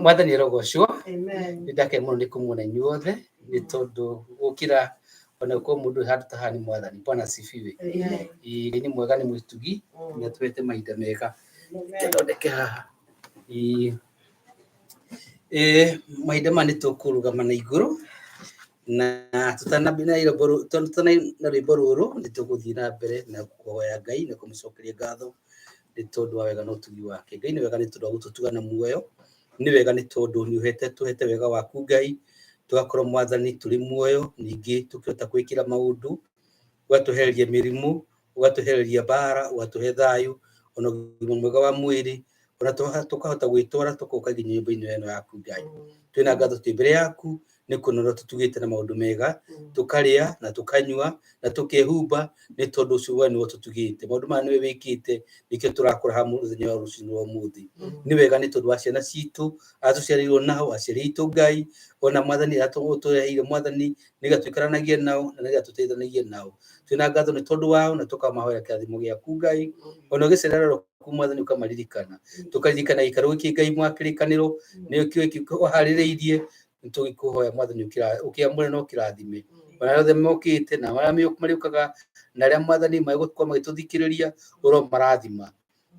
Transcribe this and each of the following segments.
mwathani arogocwo ndake muno ni kumwona inyuothe ni tondu gukira ona ko mundu handu tahani mwathani Bwana asifiwe. Ni mwega ni mwitugi na twete mahinda mega tondeke haha mahinda mani tukurugama na iguru na tutanabina ilo boru tutana na riboro ni tuguthii na mbere na kuhoya Ngai na kumucokeria ngatho ni tondu wa wega no tugi wake. Ngai ni wega ni tondu gututuga na muoyo, ni wega ni tondu ni tuhete wega waku Ngai, tugakorwo mwathani turi muoyo, ningi tukihota gwikira maundu, ugatuhereria mirimu, ugatuhereria bara, ugatuhe thayu, ona ũgima mwega wa mwiri, ona tukahota gwitwara tukoka nginya nyumba-ini ino yaku Ngai. Twina ngatho twi mbere yaku ni kunoro tutugite na maundu mega, tukaria na tukanyua na tukehumba ni tondu ucio we ni tutugite maundu mani we wikite nikio turakora hamu muthenya wa rucini wa muthi. Ni wega ni tondu wa ciana citu atuciarirwo nao aciari itu Ngai, ona mwathani atuheire mwathani niga tuikaranagie nao na niga tuteithanagie nao. Twina ngatho ni tondu wao na tukamahoya kirathimo giaku Ngai, ona gicerero ku mwathani ukamaririkana, tukaririkana ikaro iki Ngai mwakirikaniro ni uhaririirie tugikuhoya mwathani ukiamure no kirathime ona yothe mokite na wala mariukaga na aria mwathani magutwa magituthikiriria uro marathima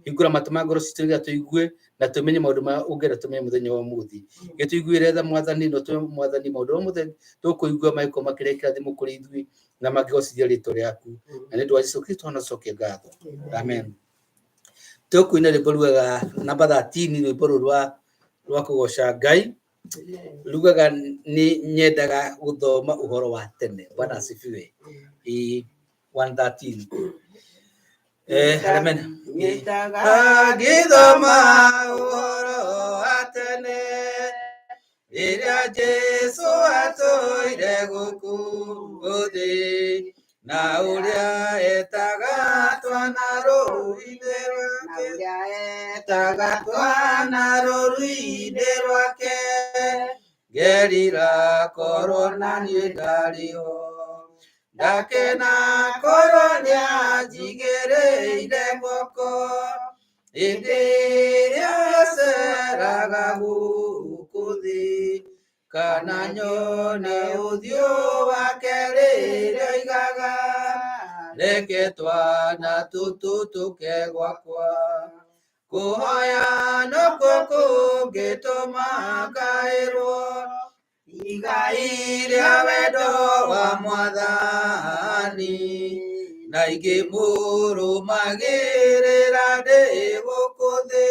hingura matuma ngoro citu tuigue na tumenye maundu ma ungera tumenye muthenya wa muthi gituiguire tha mwathani no tu mwathani maundu wa muthenya tukuigua maiko makirekera thimu kuri ithui na magigocithia ritwa riaku na ni ndwa Yesu Kristo na cokia ngatho. Amen. Tukuina rwimbo rwega namba 13 rwimbo rwa kugoca Ngai rugaga ni nyendaga guthoma uhoro wa tene. Bwana asifiwe. 113 amen. Nyendaga githoma uhoro wa tene iria Jesu atuire guku thi na uria etaga twana rũru-inĩ rwake ngerira korwo na niĩ ndarĩho ndakena korwo nĩanjigĩrĩire moko hĩndĩ ĩrĩa ceraga gũkũ thĩ kana nyone ũthiũ wake rĩrĩa oigaga reke twana tũtũ tũke gwakwa kuhoya nokuo kũngĩtũma ngaĩrwo igai rĩa wendo wa mwathani na ingĩmũrũmagĩrĩra ndĩ gũkũ thĩ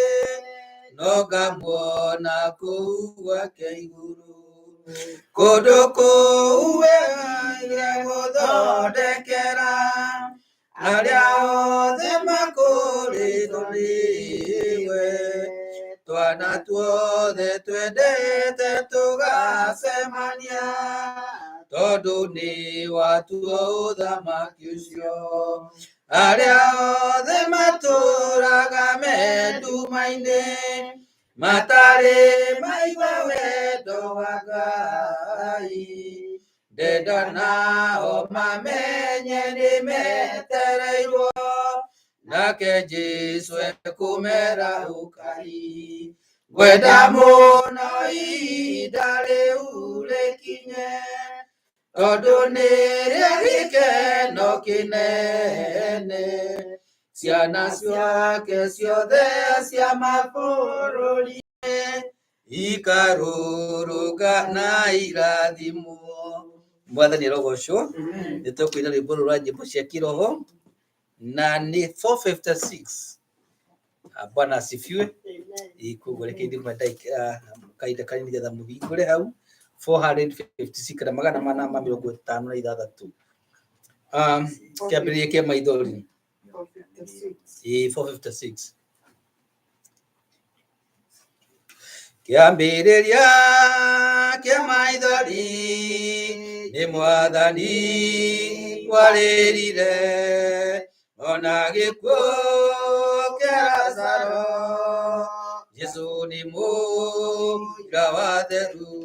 no ngamuona kũu gwake igũrũ kũndũ kũu we gũthondekera arĩa othe makũrĩtwo nĩwe twana tuothe twendete tũgacemania tondũ nĩ watuo ũthamaki ũcio arĩa othe matũraga me nduma-inĩ matarĩ maigua wendo wa Ngai ndenda nao mamenye nĩmetereirwo nake Jesu ekũmera ũkai ngwenda mũno ihinda rĩu rĩkinye tondũ nĩrĩa gĩkeno kĩnene ciana ciake ciothe cia mabũrũri-inĩ ikarũrũnga na irathimwo. Mwathani arogocwo. Nĩ tũkũina rwĩmbo rũrũ rwa nyĩmbo cia kĩroho na nĩ 456. Bwana asifiwe. Koguo reke ndĩmwe kahinda kanini nĩgetha mũhingũre hau 456 kana 456 kĩambĩrĩria kĩa maithori 456 kĩambĩrĩria kĩa maithori nĩ mwathani warĩrire ona gĩkuũ kĩa Lazaro Jesu nĩ mũira wa theru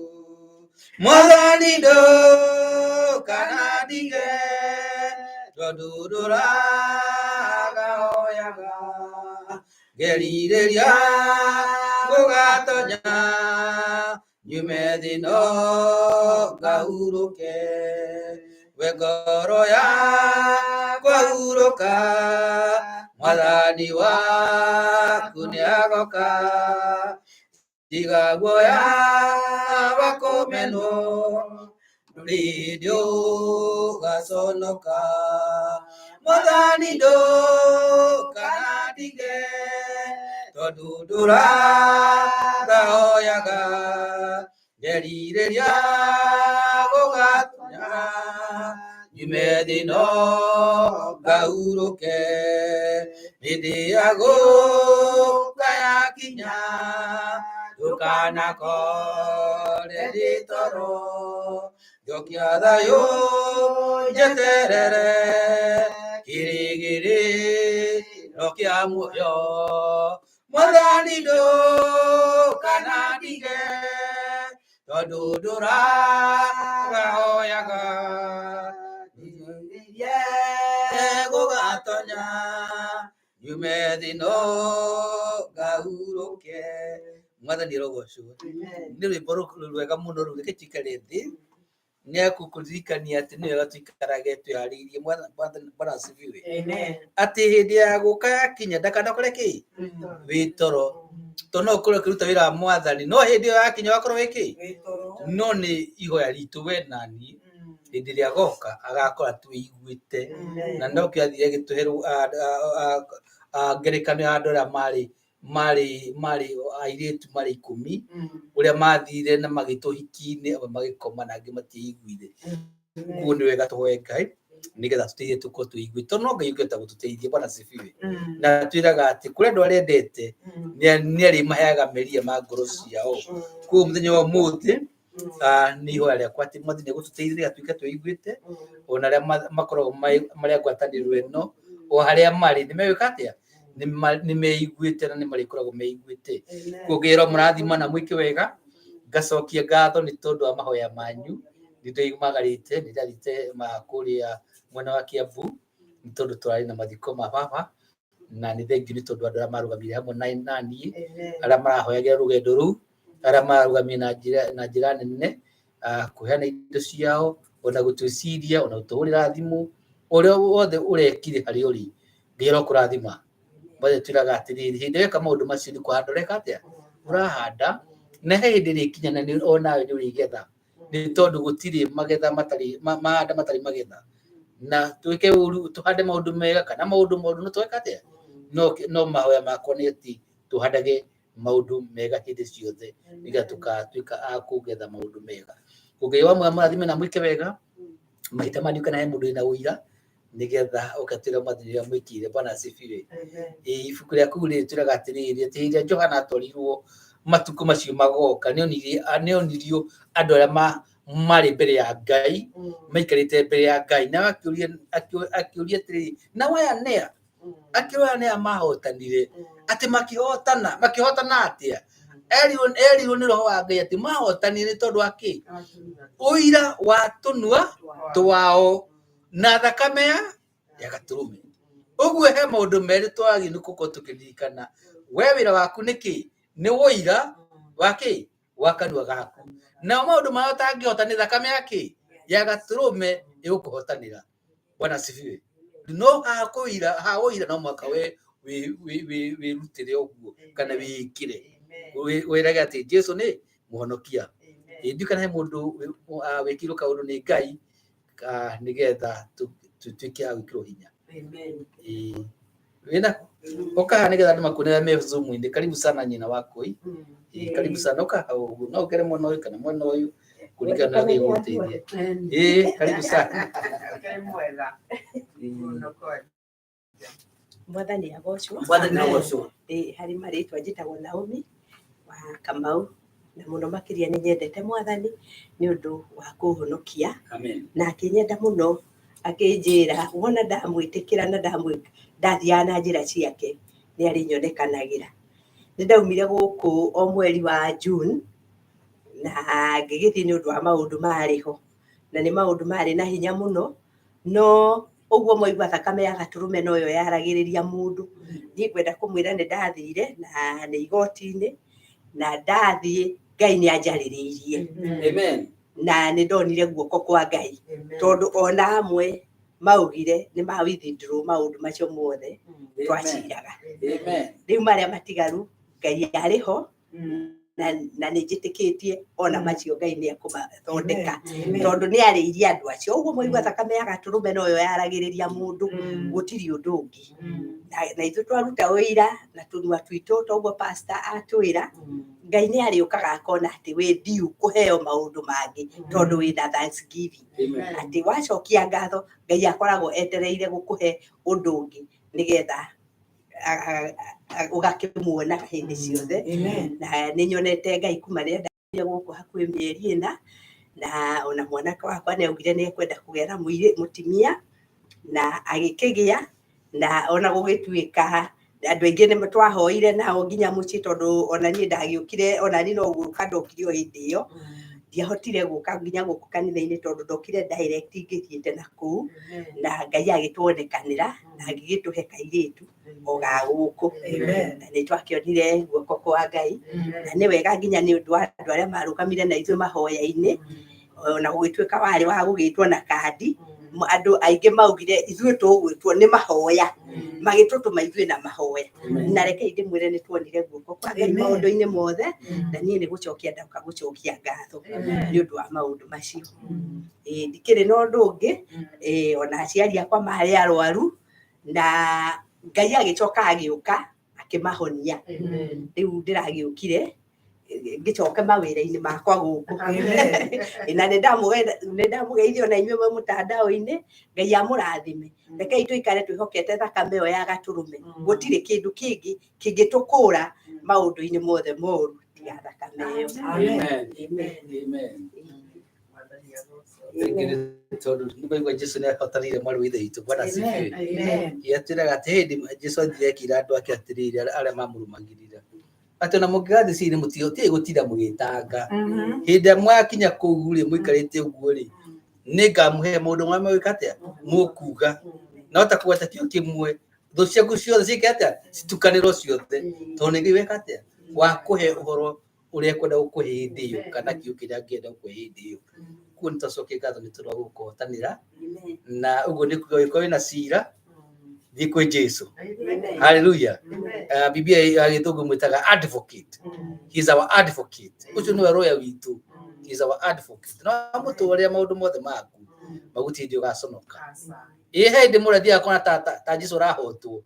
mwathani ndũkanandige tondũ ndũraga hoyaga ngerirĩria gugatonya nyume thino ngahuruke we ngoro yakwa huruka mwathani waku nĩagoka tiga guoya wa kũmenwo ndũrĩ ndũgaconoka mwathani ndũkanandige tondũ ndũrathaoyaga nderirĩria gũgatonya nyume thino ngahurũke hĩndĩ ya gũka yakinya ndũkanakore ndĩ toro njokia thayũ njeterere kĩrĩgĩrĩro kĩa muoyo mwathani ndũkanandige tondũ ndũrathaoyaga gũgatonya nyume thino ngahurũke mwathani arogocwo nĩ rwĩmbo rwega mũno rũu reke tũikare thĩ nĩekũkũririkania atĩ nĩ wega tũikarage twĩharĩirie Bwana asifiwe atĩ hĩndĩ ya gũka yakinya ndakanakore kĩ wĩ toro tondũ no ũkorwo ũkĩruta wĩra wa mwathani no hĩndĩ ĩyo yakinya wakorwo wĩ kĩ no nĩ ihoya ritũ we nani hĩndĩ ĩrĩa agoka agakora twĩiguĩte na no kĩathire gĩtũhe ngerekano ya andũ arĩa marĩ airĩtu marĩ 10 ũrĩa mathire na magĩtũhikinĩ magĩkoma na angĩ matiaiguire ũguo nĩ wega tũhoe Ngai nĩgetha tũteithie tũkorwo twĩiguĩte tondũ no Ngai ũngĩhota gũtũteithia Bwana asifiwe na twĩraga atĩ kũrĩ andũ arĩa endete nĩ arĩmaheaga meria ma ngoro ciao koguo mũthenya wa ũmũthĩ nĩ ihoya rĩakwa atĩ mwathani nĩegũtũteithia tuĩke twĩiguĩte ona arĩa makoragwo marĩ ngwatanĩro ĩno o harĩa marĩ nĩmegwĩka atĩa nĩmeiguĩte na nĩmarĩkoragwo meiguĩte kuongerera mũrathima na mwĩke wega ngacokia ngatho nĩ tondũ wa mahoya manyu nĩndoimagarĩte nĩndathite kũrĩa mwena wa Kiambu nĩ tondũ twarĩ na mathiko ma baba na nĩ thengiũ nĩ tondũ andũ arĩa marũgamire hamwe na niĩ arĩa marahoyagĩra rũgendo rũu arĩa marũgamire na njĩra nene kũheana indo ciao ona gũtwĩciria ona gũtũhũrĩra thimũ ũrĩa wothe ũrekire harĩ ũrĩ Ngai arokũrathima mothe twĩraga atĩrĩrĩ hĩndĩ weka maũndũ macio nĩ kũhanda ũreka atĩa ũrahanda na he hĩndĩ ĩrĩkinya na onawe nĩ ũrĩgetha nĩ tondũ gũtirĩ magetha mahanda matarĩ magetha na twĩke ũru tũhande maũndũ mega kana maũndũ moru no tweka atĩa no mahoya makwa nĩ atĩ tũhandage maũndũ mega hĩndĩ ciothe nĩgetha tũkatuĩka a kũgetha maũndũ mega Ngai wa mwathime na mwĩke wega maita manyu kana he mũndũ wĩna ũira nĩgetha ũgatwĩra mwathani rĩrĩa mwĩkire Bwana asifiwe ibuku rĩaku rĩtwĩraga atĩrĩrĩ atĩ hĩndĩ ĩrĩa Johana atwarirwo matukũ macio magoka nĩonirio andũ arĩa marĩ mbere ya Ngai maikarĩte mbere ya Ngai na akĩũria atĩrĩrĩ na waya nĩa akĩrora nĩa mahotanire atĩ makĩhotana atĩa erirwo nĩ roho wa Ngai atĩ mahotanire nĩ tondũ wa kĩ ũira wa tũnua twao na thakame ya gatũrũme ũguo he maũndũ merĩ twagĩrĩirwo nĩ gũkorwo tũkĩririkana we wĩra waku nĩkĩ nĩ ũira wa kĩ wa kanua gaku na maũndũ marĩa ũtangĩhota nĩ thakame ya kĩ ya gatũrũme ĩgũkũhotanĩra Bwana asifiwe no ha ũira no mwaka we wĩrutĩre ũguo kana wĩkĩre wĩrage atĩ Jesũ nĩ mũhonokia ndiũ kana he mũndũ wĩkirwo kaũndũ nĩ Ngai nĩgetha tuĩke a gwĩkĩrwo hinya wĩna ũkaha nĩgetha andũ makuonera me Zoom-inĩ karibu sana nyina wakoi karibu sana ũkaha ũguo no ũkere mwena ũyũ kana mwena ũyũ kũringana na gĩgũteithia karibu sana mwathani agocwo harĩ marĩtwa njĩtagwo Naomi wa Kamau na mũno makĩria nĩ nyendete mwathani nĩ ũndũ wa kũhonokia na akĩnyenda mũno akĩnjĩra wona ndamwĩtĩkĩra na ndathiaga na njĩra ciake nĩ arĩ nyonekanagĩra nĩ ndaumire gũkũ o mweri wa June na ngĩgĩthiĩ nĩ ũndũ wa maũndũ marĩ ho na nĩ maũndũ marĩ na hinya mũno no ũguo mwaigua thakame ya gatũrũme no yo yaragĩrĩria mũndũ niĩ ngwenda kũmwĩra nĩ ndathire na nĩ igoti-inĩ na ndathie Ngai nĩ anjarĩrĩirie. Amen. Na nĩ ndonire guoko kwa Ngai tondũ ona amwe maugire nĩ ma withdraw maũndũ macio mothe twaciraga. Rĩu marĩa matigaru Ngai arĩho na nĩ njĩtĩkĩtie ona macio Ngai nĩ ekũmathondeka tondũ nĩ arĩirie andũ acio. Ũguo mũigua thakame ya gatũrũme no yo yaragĩrĩria mũndũ, gũtirĩ ũndũ ũngĩ. Na ithuĩ twaruta ũira na tũnua twitũ toguo pastor atwĩra, Ngai nĩ arĩũkaga akona atĩ we ndiũ kũheo maũndũ mangĩ tondũ wĩna thanksgiving. Atĩ wacokia ngatho Ngai akoragwo etereire gũkũhe ũndũ ũngĩ nĩgetha ũgakĩmuona hĩndĩ ciothe. Na nĩ nyonete Ngai kuma rĩrĩa ndakinyire gũkũ hakuhĩ mĩeri ĩna, na ona mwanake wakwa nĩ augire nĩ ekwenda kũgĩa mũtumia na agĩkĩgĩa. Na ona gũgĩtuĩka andũ aingĩ nĩ twahoire nao nginya mũciĩ tondũ ona niĩ ndagĩũkire, ona niĩ no gũka ndokire o hĩndĩ ĩyo. Ndiahotire gũka nginya gũkũ kanitha-inĩ tondũ ndokire direct ngĩthiĩte na kũu, na Ngai agĩtuonekanĩra na agĩgĩtũhe kairĩtu o ga gũkũ. Na nĩ twakĩonire guoko kwa Ngai, na nĩ wega nginya nĩ ũndũ wa andũ arĩa marũgamire na ithuĩ mahoya-inĩ, ona gũgĩtuĩka warĩ wa gũgĩtwo na kandi. Andũ aingĩ maugire ithuĩ tũgwĩtwo nĩ mahoya, magĩtũtũma ithuĩ na mahoya. Na reke ndĩmwĩre nĩ tuonire guoko kwa Ngai maũndũ-inĩ mothe, na niĩ nĩ gũcokia ndoka gũcokia ngatho nĩ ũndũ wa maũndũ macio. Ndikĩrĩ na ũndũ ũngĩ, ona aciari akwa marĩ arwaru na Ngai agĩcoka agĩũka akĩmahonia. Rĩu ndĩragĩũkire ngĩcoka mawĩra-inĩ makwa gũkũ. Na nĩ ndamũgeithia ona inyuĩ mũtandao-inĩ, Ngai amũrathime. Rekei tũikare twĩhokete thakame ĩyo ya gatũrũme. Gũtirĩ kĩndũ kĩngĩ kĩngĩtũkũra maũndũ-inĩ mothe moru tiga thakame ĩyo. Tondũ nĩ maigua Jesũ nĩ ahotanĩire mwarĩ wa ithe witũ. Bwana asifiwe. Atwĩraga atĩ hĩndĩ Jesũ athire ekĩra andũ ake atĩrĩrĩ arĩa mamũrũmagĩrĩra atĩ ona mũngĩgathiĩ ciĩ-inĩ mũtiĩ gũtinda mũgĩtanga. Hĩndĩ ĩrĩa mwakinya kũu rĩ, mũikarĩte ũguo rĩ, nĩ ngamũhe maũndũ marĩa mũgwĩka atĩa mũkuga. No ta kũgweta kĩo kĩmwe, thũ ciaku ciothe ciĩke atĩa citukanĩrwo ciothe, tondũ nĩ Ngai weka atĩa wa kũhe ũhoro ũrĩa ekwenda gũkũhe hĩndĩ ĩyo, kana kiugo kĩrĩa angĩenda gũkũhe hĩndĩ ĩyo. Kuo nĩ tũcokie ngatho nĩ tondũ wa gũkũhotanĩra, na ũguo nĩ kuga angĩkorwo wĩna cira thiĩ kwĩ Jesũ. Hallelujah. Biblia ya Gĩthũngũ mwĩtaga advocate. He is our advocate. Ũcio nĩwe lawyer witũ. He is our advocate. No amũtũũrĩre maũndũ mothe maku magũtirĩ hĩndĩ ũgaconoka. Hĩndĩ mũndũ athiaga kuona ta Jesũ arahotwo,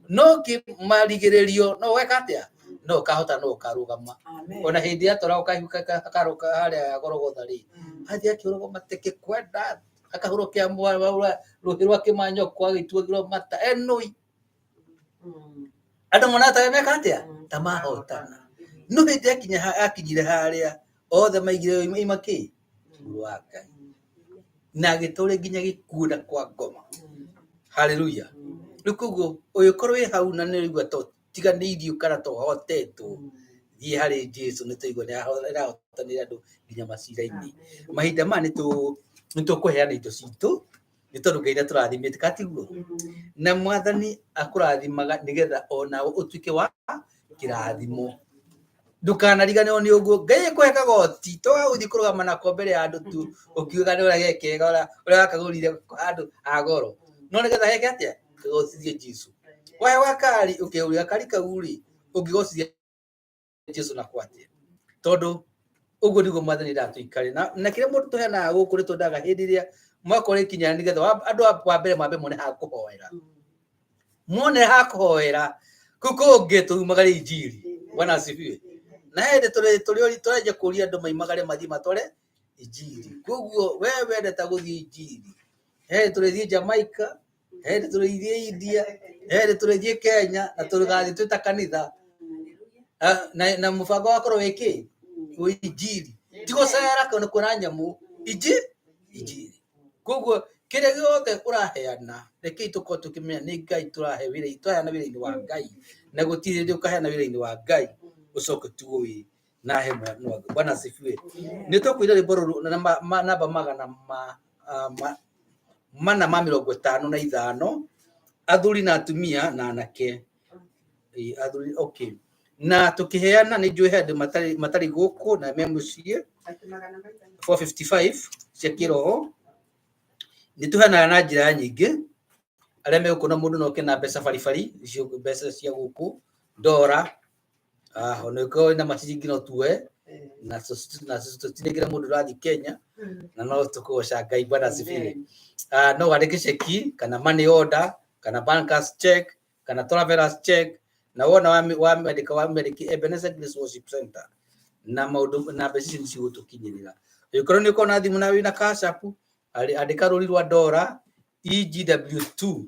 no marigĩrĩrio no weka atĩa, no ũkahota no ũkarũgama. Ona hĩndĩ atwaragwo akaroka harĩa Gologotha rĩ, athiĩ akĩũragwo mateke kwenda akahũrwo kĩamũ rũhĩ rwa kĩmanyoko agĩtuagĩrwo mata enũi. Andũ monaga meka atĩa ta mahotana. No hĩndĩ akinyire harĩa othe maigire ima kĩ igũrũ wa Ngai, na agĩtũũria nginya gĩkuũ na kwa ngoma. Hallelujah. Rĩu koguo ũngĩkorwo wĩ hau na nĩ ũraigua to tiganĩirio kana to ũhotetwo, thiĩ harĩ Jesũ. Nĩ tũigua nĩ arahotanĩra andũ nginya macira-inĩ. Mahinda maya nĩ tũkũheana indo citũ nĩ tondũ Ngai nĩ atũrathimĩte, katiguo. Na Mwathani akũrathimaga nĩgetha ona ũtuĩke wa kĩrathimo. Ndũkanariganĩrwo nĩ ũguo. Ngai ekũhe kagoti, to gũthiĩ kũrũgama nako mbere ya andũ tu ũkiuga nĩ ũrĩa gekega ũrĩa wakagũrire andũ a goro. No nĩgetha geke atĩa kagocithie Jesũ. Waheo gakari ũkĩũria gakari kau rĩ, ũngĩgocithia Jesũ na kwatĩa. Tondũ ũguo nĩguo Mwathani ndatũikare. Na kĩrĩa mũndũ tũheanaga gũkũ nĩ twendaga hĩndĩ ĩrĩa mwaka ũrĩkinya nĩgetha andũ wa mbere mambe mone ha kũhoera. Mone ha kũhoera kũu kũngĩ tũumagare injiri. Bwana asifiwe. Na hĩndĩ tũrenja kũria andũ maimagare mathiĩ matware injiri. Koguo we wendete gũthiĩ injiri, hĩndĩ tũrĩthiĩ Jamaica, hĩndĩ tũrĩthiĩ India, hĩndĩ tũrĩthiĩ Kenya, na tũgathiĩ twĩ ta kanitha. Na mũbango wakorwo wĩkĩ injiri, ti gũcera kana kuona nyamũ, injiri. Koguo kĩrĩa gĩothe ũraheana rekei tũkorwo tũkĩmenya nĩ Ngai tũrahe wĩra, tũraheana wĩra-inĩ wa Ngai, na gũtirĩ hĩndĩ ũkaheana wĩra-inĩ wa Ngai ucoke tuo wĩ na hema no. Bwana asifiwe. Nĩ tũkũina rwĩmbo rũrũ namba 455 athuri na atumia na anake. Athuri okay. na tukiheana ni njue handu matari guku na me mucie 455 cia kiroho ni tuhana na njira nyingi aria me guku na mundu no kena mbeca baribari icio mbeca cia guku dora ona ko na maciringi no tuwe na tutinegera mundu rathi Kenya na no tukugoca Ngai bwana sifiri no wandike cheki kana money order kana bankers check kana travelers check na wona wamedika Ebenezer Grace Worship Center na maundu na mbeca ici cigutukinyirira ikorwo ni uko na thimu na wina cash app andika ruri rwa dora EGW2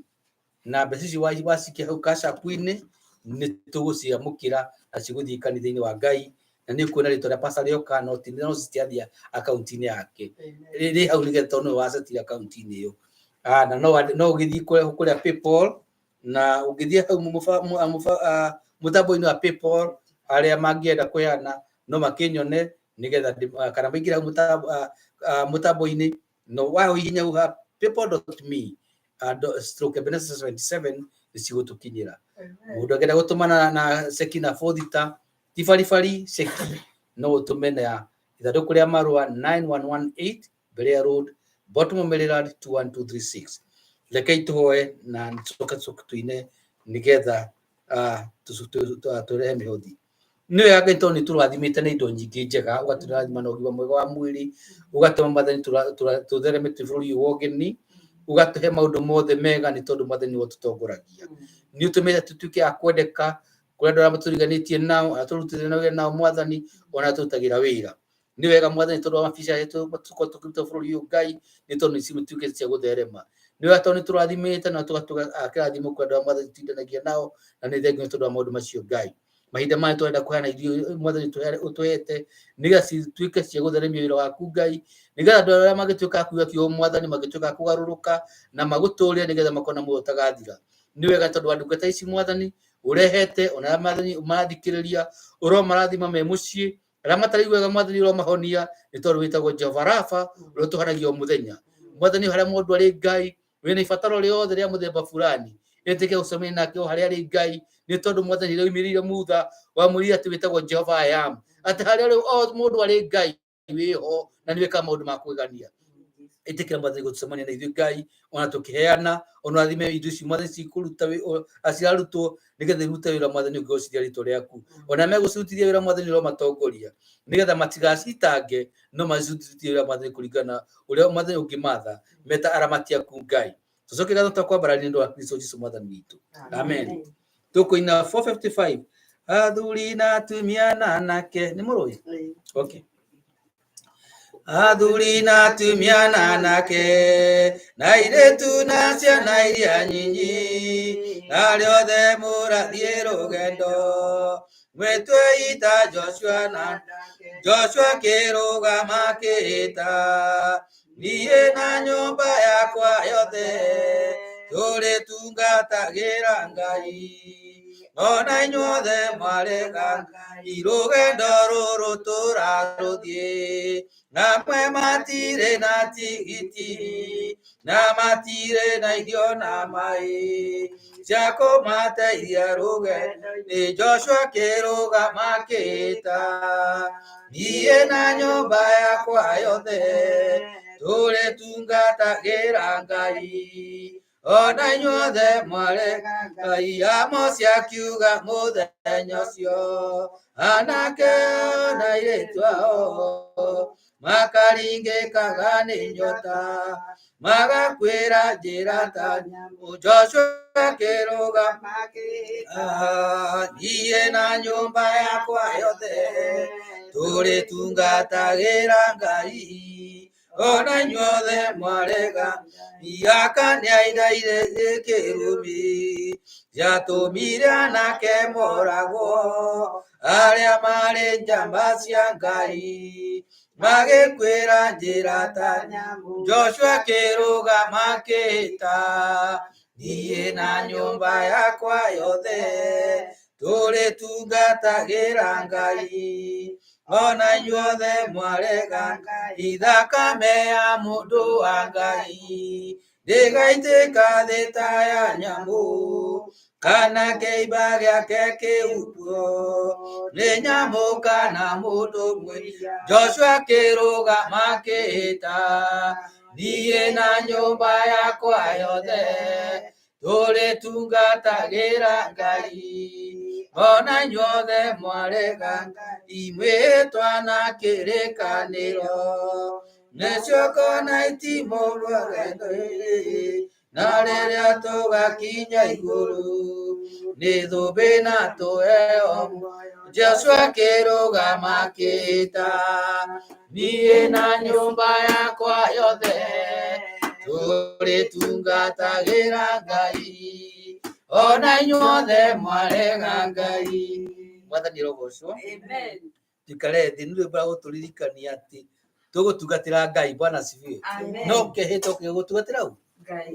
na mbeca ici wasikia hau cash app-ini ni tuguciamukira na ciguthii kanitha-ini wa Ngai na ni kuona ritwa ria pastor Rioka no citiathia account-ini yake ri hau nigetha no wasetira account-ini iyo na no ugithii kuria PayPal na ugithii hau mutambo-ini wa PayPal aria mangienda kuyana no makinyone nigetha kana maingira mutambo-ini no wahihinya uha paypal.me/Ebenezer77 nicigutukinyira mundu angenda gutumana na seki na fodita tibaribari seki no utumene ya ithanduku ria marua 9118 Berea Road Bottom Maryland 21236 rekei tuhoe na tucoka tuine nigetha turehe mihothi ni wega Ngai tondu niturathimite na indo nyingi njega ugaturathima na ugima mwega wa mwiri ugatuma mathani tutheremete bururi wa ugeni ugatuhe maundu mothe mega ni tondu mathani wo tutongoragia ni utumite tutuike akwendeka kuria ndora maturiganitie nao aturutithanagia nao mwathani ona tutagira wira ni wega mwathani tondu wa mabisha yetu tuko tukiruta bururi uyu Ngai ni tondu ici tutuike cia gutherema ni wega tondu niturathimite na tugatuga kirathimo kwa ndora mwathani tindanagia nao na ni thengia tondu wa maundu macio Ngai mahinda maya twenda kuhana irio mwathani utuhete nigetha tuike cia gutheremia wira waku Ngai nigetha andu aria magituika kuga kio mwathani magituika kugaruruka na maguturia nigetha makona muoyo tagathira ni wega tondu andu ngata ici mwathani urehete ona mwathani marathikiriria uro marathima me mucie aria matari wega mwathani uro mahonia ni tondu witagwo Jehova Rafa uro tuhanagia muthenya mwathani haria mundu ari Ngai wina ibataro riothe ria muthemba fulani etike ucemania nake haria ari Ngai ni tondu mwathani reumirire mutha wa mwiri ati witagwo Jehova I am ati haria mundu ari Ngai wiho na ni weka maundu ma kwigania itikira mwathani gucemania na ithuĩ Ngai ona tukiheana ona thime indo ici mwathani cikuruta acirarutwo nigetha irute wira mwathani ũngĩgocithia rĩtwa rĩaku ona megũcirutithia wira mwathani ũrĩa matongoria nigetha matigacitange no macirutithie wira mwathani kũringana ũrĩa mwathani ũngĩmatha meta aramatia ku Ngai tucoke gatho twakwambara nĩ ũndũ wa Kristo Jesũ mwathani witũ amen tukuina 455 athuri na atumia na anake nĩ mũrũi okay athuri na atumia na anake na airĩtu na ciana iria nyinyi na rĩothe mũrathiĩ rũgendo mwĩtweita Joshua kĩrũgama kĩĩta niĩ na nyũmba yakwa yothe tũrĩtungatagĩra Ngai ona inyuothe mwarega irũgendo rũrũ tũrarũthiĩ namwe matirĩ na tigiti na matirĩ na irio na maĩ cia kũmateithia rũgendo nĩ Joshua kĩrũgama kĩĩta niĩ na nyũmba yakwa yothe tũrĩtungatagĩra Ngai ona inyuothe mwarega Ngai Amosi akiuga mũthenya ũcio anake na airĩtu ao makaringĩkaga nĩ nyota magakwĩra njĩra ta nyamũ Joshua kĩrũgama kĩĩta niĩ na nyũmba yakwa yothe tũrĩtungatagĩra Ngai ona inyuothe mwarega Iyaka nĩainaire kĩrumi yatũmire anake moragwo arĩa marĩ njamba cia Ngai magĩkwĩra njĩra ta nyamũ Joshua kĩrũgama kĩĩta niĩ na nyũmba yakwa yothe tũrĩtungatagĩra Ngai ona inyuothe mwarega Ngai thakame ya mũndũ wa Ngai Degaite kadetaya nyamu. Kana keiba gake upo. Le nyamu kana mudo mwe. Joshua Kiruga maketa. Niye na nyumba yako ayothe. Tole tungatagira Ngai. Ona nyothe mwarega. Imwe twana kirikaniro. Necio kona itimo rwagendo. Na rĩrĩa tũgakinya igũrũ nĩ thũmbĩ na tũheo. Joshua Kĩrũgama kĩta niĩ na nyũmba yakwa yothe tũrĩtungatagĩra Ngai. Ona inyuothe mwarega Ngai. Mwathani rogocwo. Tukare thĩ nĩ rwĩmbo rwa gũtũririkania atĩ tũgũtungatĩra Ngai. Bwana asifiwe. No kĩhĩtũke gũtungatĩra ũ?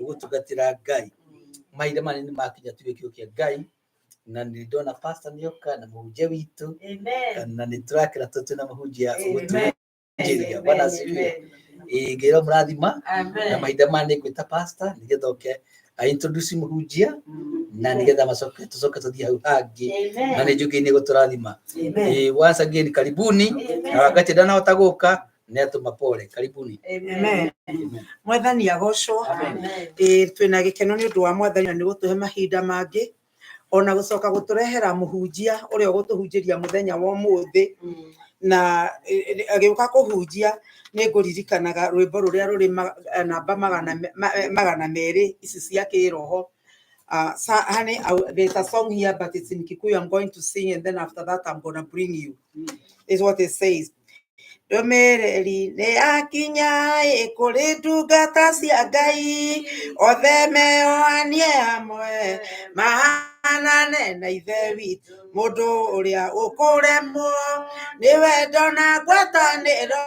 Gũtungatĩra Ngai. Mahinda manini makinya tuge kĩo kĩa Ngai na nĩ ndona pastor nĩoka na mũhunjia witũ na nĩ tũrakĩra tũtũ na mũhunjia ũgũtũnjĩria. Bwana asifiwe. Ngĩra mũrathima na mahinda manĩ ngwĩta pastor nĩgetha oke introduce mũhunjia na nĩgetha tũcoke tũthiĩ hau hangĩ na nĩ njũkĩ nĩ gũtũrathima. Once again karibuni na wakati ndanahota gũka nĩ atũma pole. Karibuni. Amen. Mwathani agocwo. Twĩna gĩkeno nĩ ũndũ wa Mwathani na nĩ gũtũhe mahinda mangĩ ona gũcoka gũtũrehera mũhunjia ũrĩa ũgũtũhunjĩria mũthenya wa ũmũthĩ na agĩũka kũhunjia nĩ ngũririkanaga rwĩmbo rũrĩa rũrĩ namba 200 ici cia kĩroho. Honey, there's a song here but it's in Kikuyu. I'm going to sing and then after that I'm going to bring you. Is what it says. Domereri ne akinya kuri ndungata cia Ngai othe meoanie hamwe mahanane na ithe witũ mũndũ ũrĩa ũkũremwo nĩwe ndona ngwatanĩro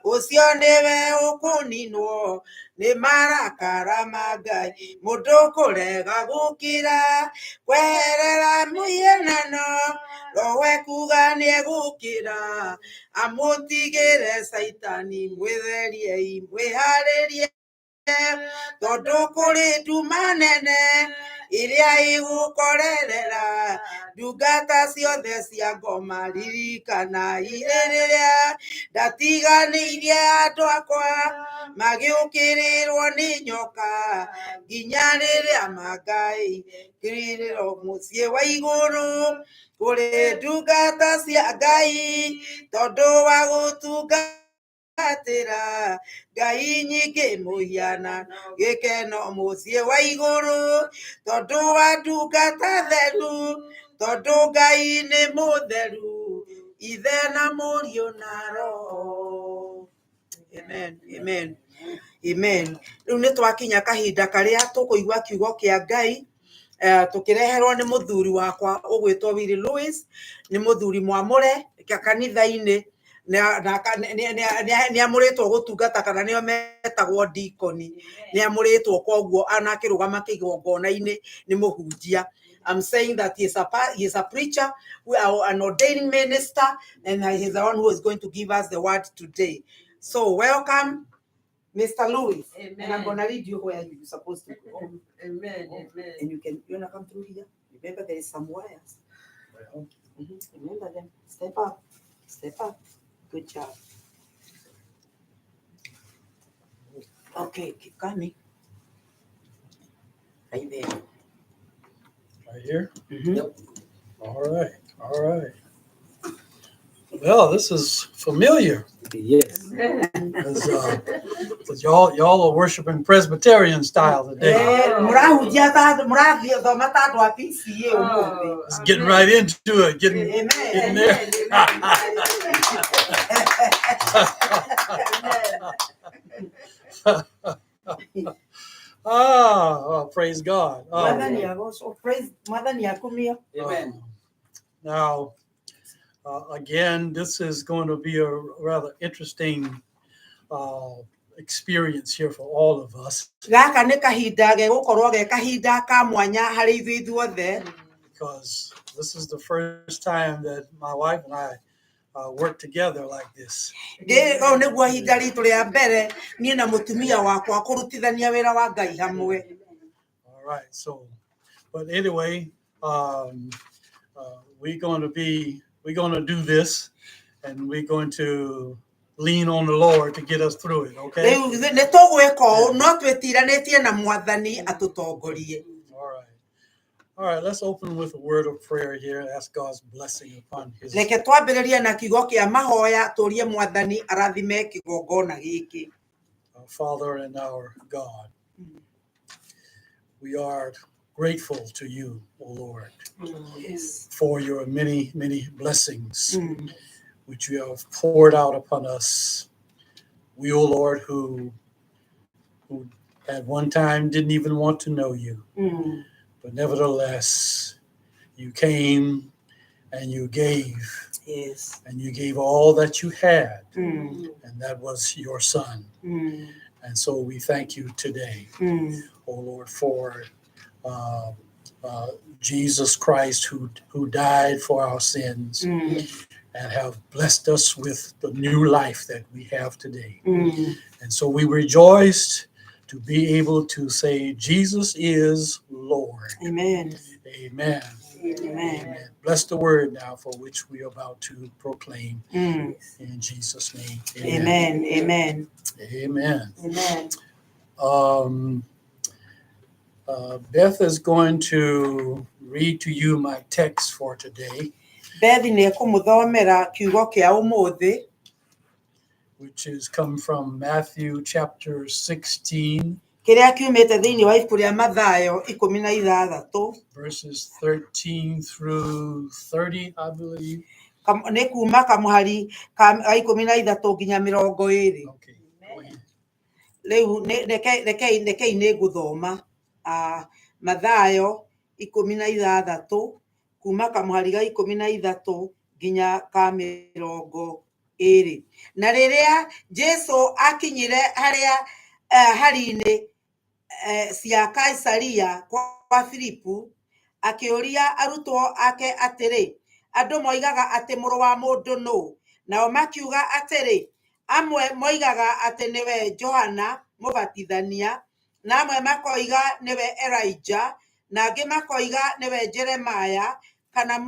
ũcio nĩwe ũkũninwo nĩ marakara ma Ngai mũndũ ũkũrega gũkĩra kweherera mũhianano rowe kuga nĩ egũkĩra amutigire Saitani mwĩtheriei mwĩharĩrie tondũ kũrĩ nduma nene iria igũkorerera ndungata ciothe cia ngoma ririkanai rĩrĩa ndatiganĩirie andũ akwa magĩũkĩrĩrwo nĩ nyoka nginya rĩrĩa Ngai kĩrĩrĩro mũciĩ wa igũrũ kũrĩ ndungata cia Ngai tondũ wa gũtungatĩra Ngai nyingĩ mũhiana gĩkeno mũciĩ wa igũrũ tondũ wa ndungata theru tondũ Ngai nĩ mũtheru ithe na mũriũ na roho. Amen. Amen. Amen. Rĩu nĩ twakinya kahinda karĩa tũkũigua kiugo kĩa Ngai tukireherwo nĩ mũthuri wakwa ũgwĩtwo Willy Lewis nĩ mũthuri mwamũre kanitha-inĩ nĩ amũrĩtwo gũtungata kana nĩo metagwo deaconi nĩ amũrĩtwo koguo anakĩrũgama kĩgongona-inĩ nĩ mũhunjia. I'm saying that he is a preacher, an ordained minister, and he is the one who is going to give us the word today. So welcome, Mr. Lewis. Amen. And I'm going to read you where you're supposed to go. Amen. Amen. And you want to come through here? Remember, there is some wires. Remember them. Step up. Step up. Good job. Okay, keep coming. Right there. Right here? Yep. All right. All right. Well, this is familiar. Yes. Because y'all are worshiping Presbyterian style today. Just getting right into it, getting there. Praise God. Amen. Now, again, this is going to be a rather interesting experience here for all of us. Because this is the first time that my wife and I work together like this. Ngĩrĩga nĩguo ihinda ritũ rĩa mbere niĩ na mũtumia wakwa kũrutithania wĩra wa Ngai hamwe. All right, so, but anyway, we're going to do this, and we're going to lean on the Lord to get us through it, okay? Rĩu nĩ tũgwĩka ũũ no twĩtiranĩtie na Mwathani atũtongorie. All right, let's open with a word of prayer here and ask God's blessing upon his. Reke twambĩrĩrie na kiugo kĩa mahoya tũrie Mwathani arathime kĩgongona gĩkĩ. Our Father and our God, we are grateful to you, O Lord, Yes. for your many, many blessings which you have poured out upon us. We, O Lord, who at one time didn't even want to know you, but nevertheless, you came and you gave. Yes. And you gave all that you had, and that was your Son. And so we thank you today, O Lord, for Jesus Christ who died for our sins and have blessed us with the new life that we have today. And so we rejoiced to be able to say, Jesus is Lord. Amen. Amen. Amen. Amen. Bless the word now for which we are about to proclaim. In Jesus' name. Amen. Amen. Amen. Amen. Beth is going to read to you my text for today, Bethi nĩ kũmũthomera kiugo kĩa ũmũthĩ, which is come from Matthew chapter 16, kĩrĩa kiumĩte thĩinĩ wa ibuku rĩa Mathayo 16, verses 13 through 30, I believe. nĩ kuma kamũhari ka 13 nginya 20. Okay. Go ahead. Rĩu rekei nĩ ngũthoma Mathayo 16 kuma kamũhari ga 13 nginya ka 20. Na rĩrĩa Jesũ akinyire harĩa hari-inĩ cia Kaisaria kwa Filipu, akĩũria arutwo ake atĩrĩ, andũ moigaga atĩ mũrũ wa mũndũ nũ? Nao makiuga atĩrĩ, amwe moigaga atĩ nĩwe Johana Mũbatithania, na amwe makoiga nĩwe Elijah, na angĩ makoiga nĩwe Jeremaya, kana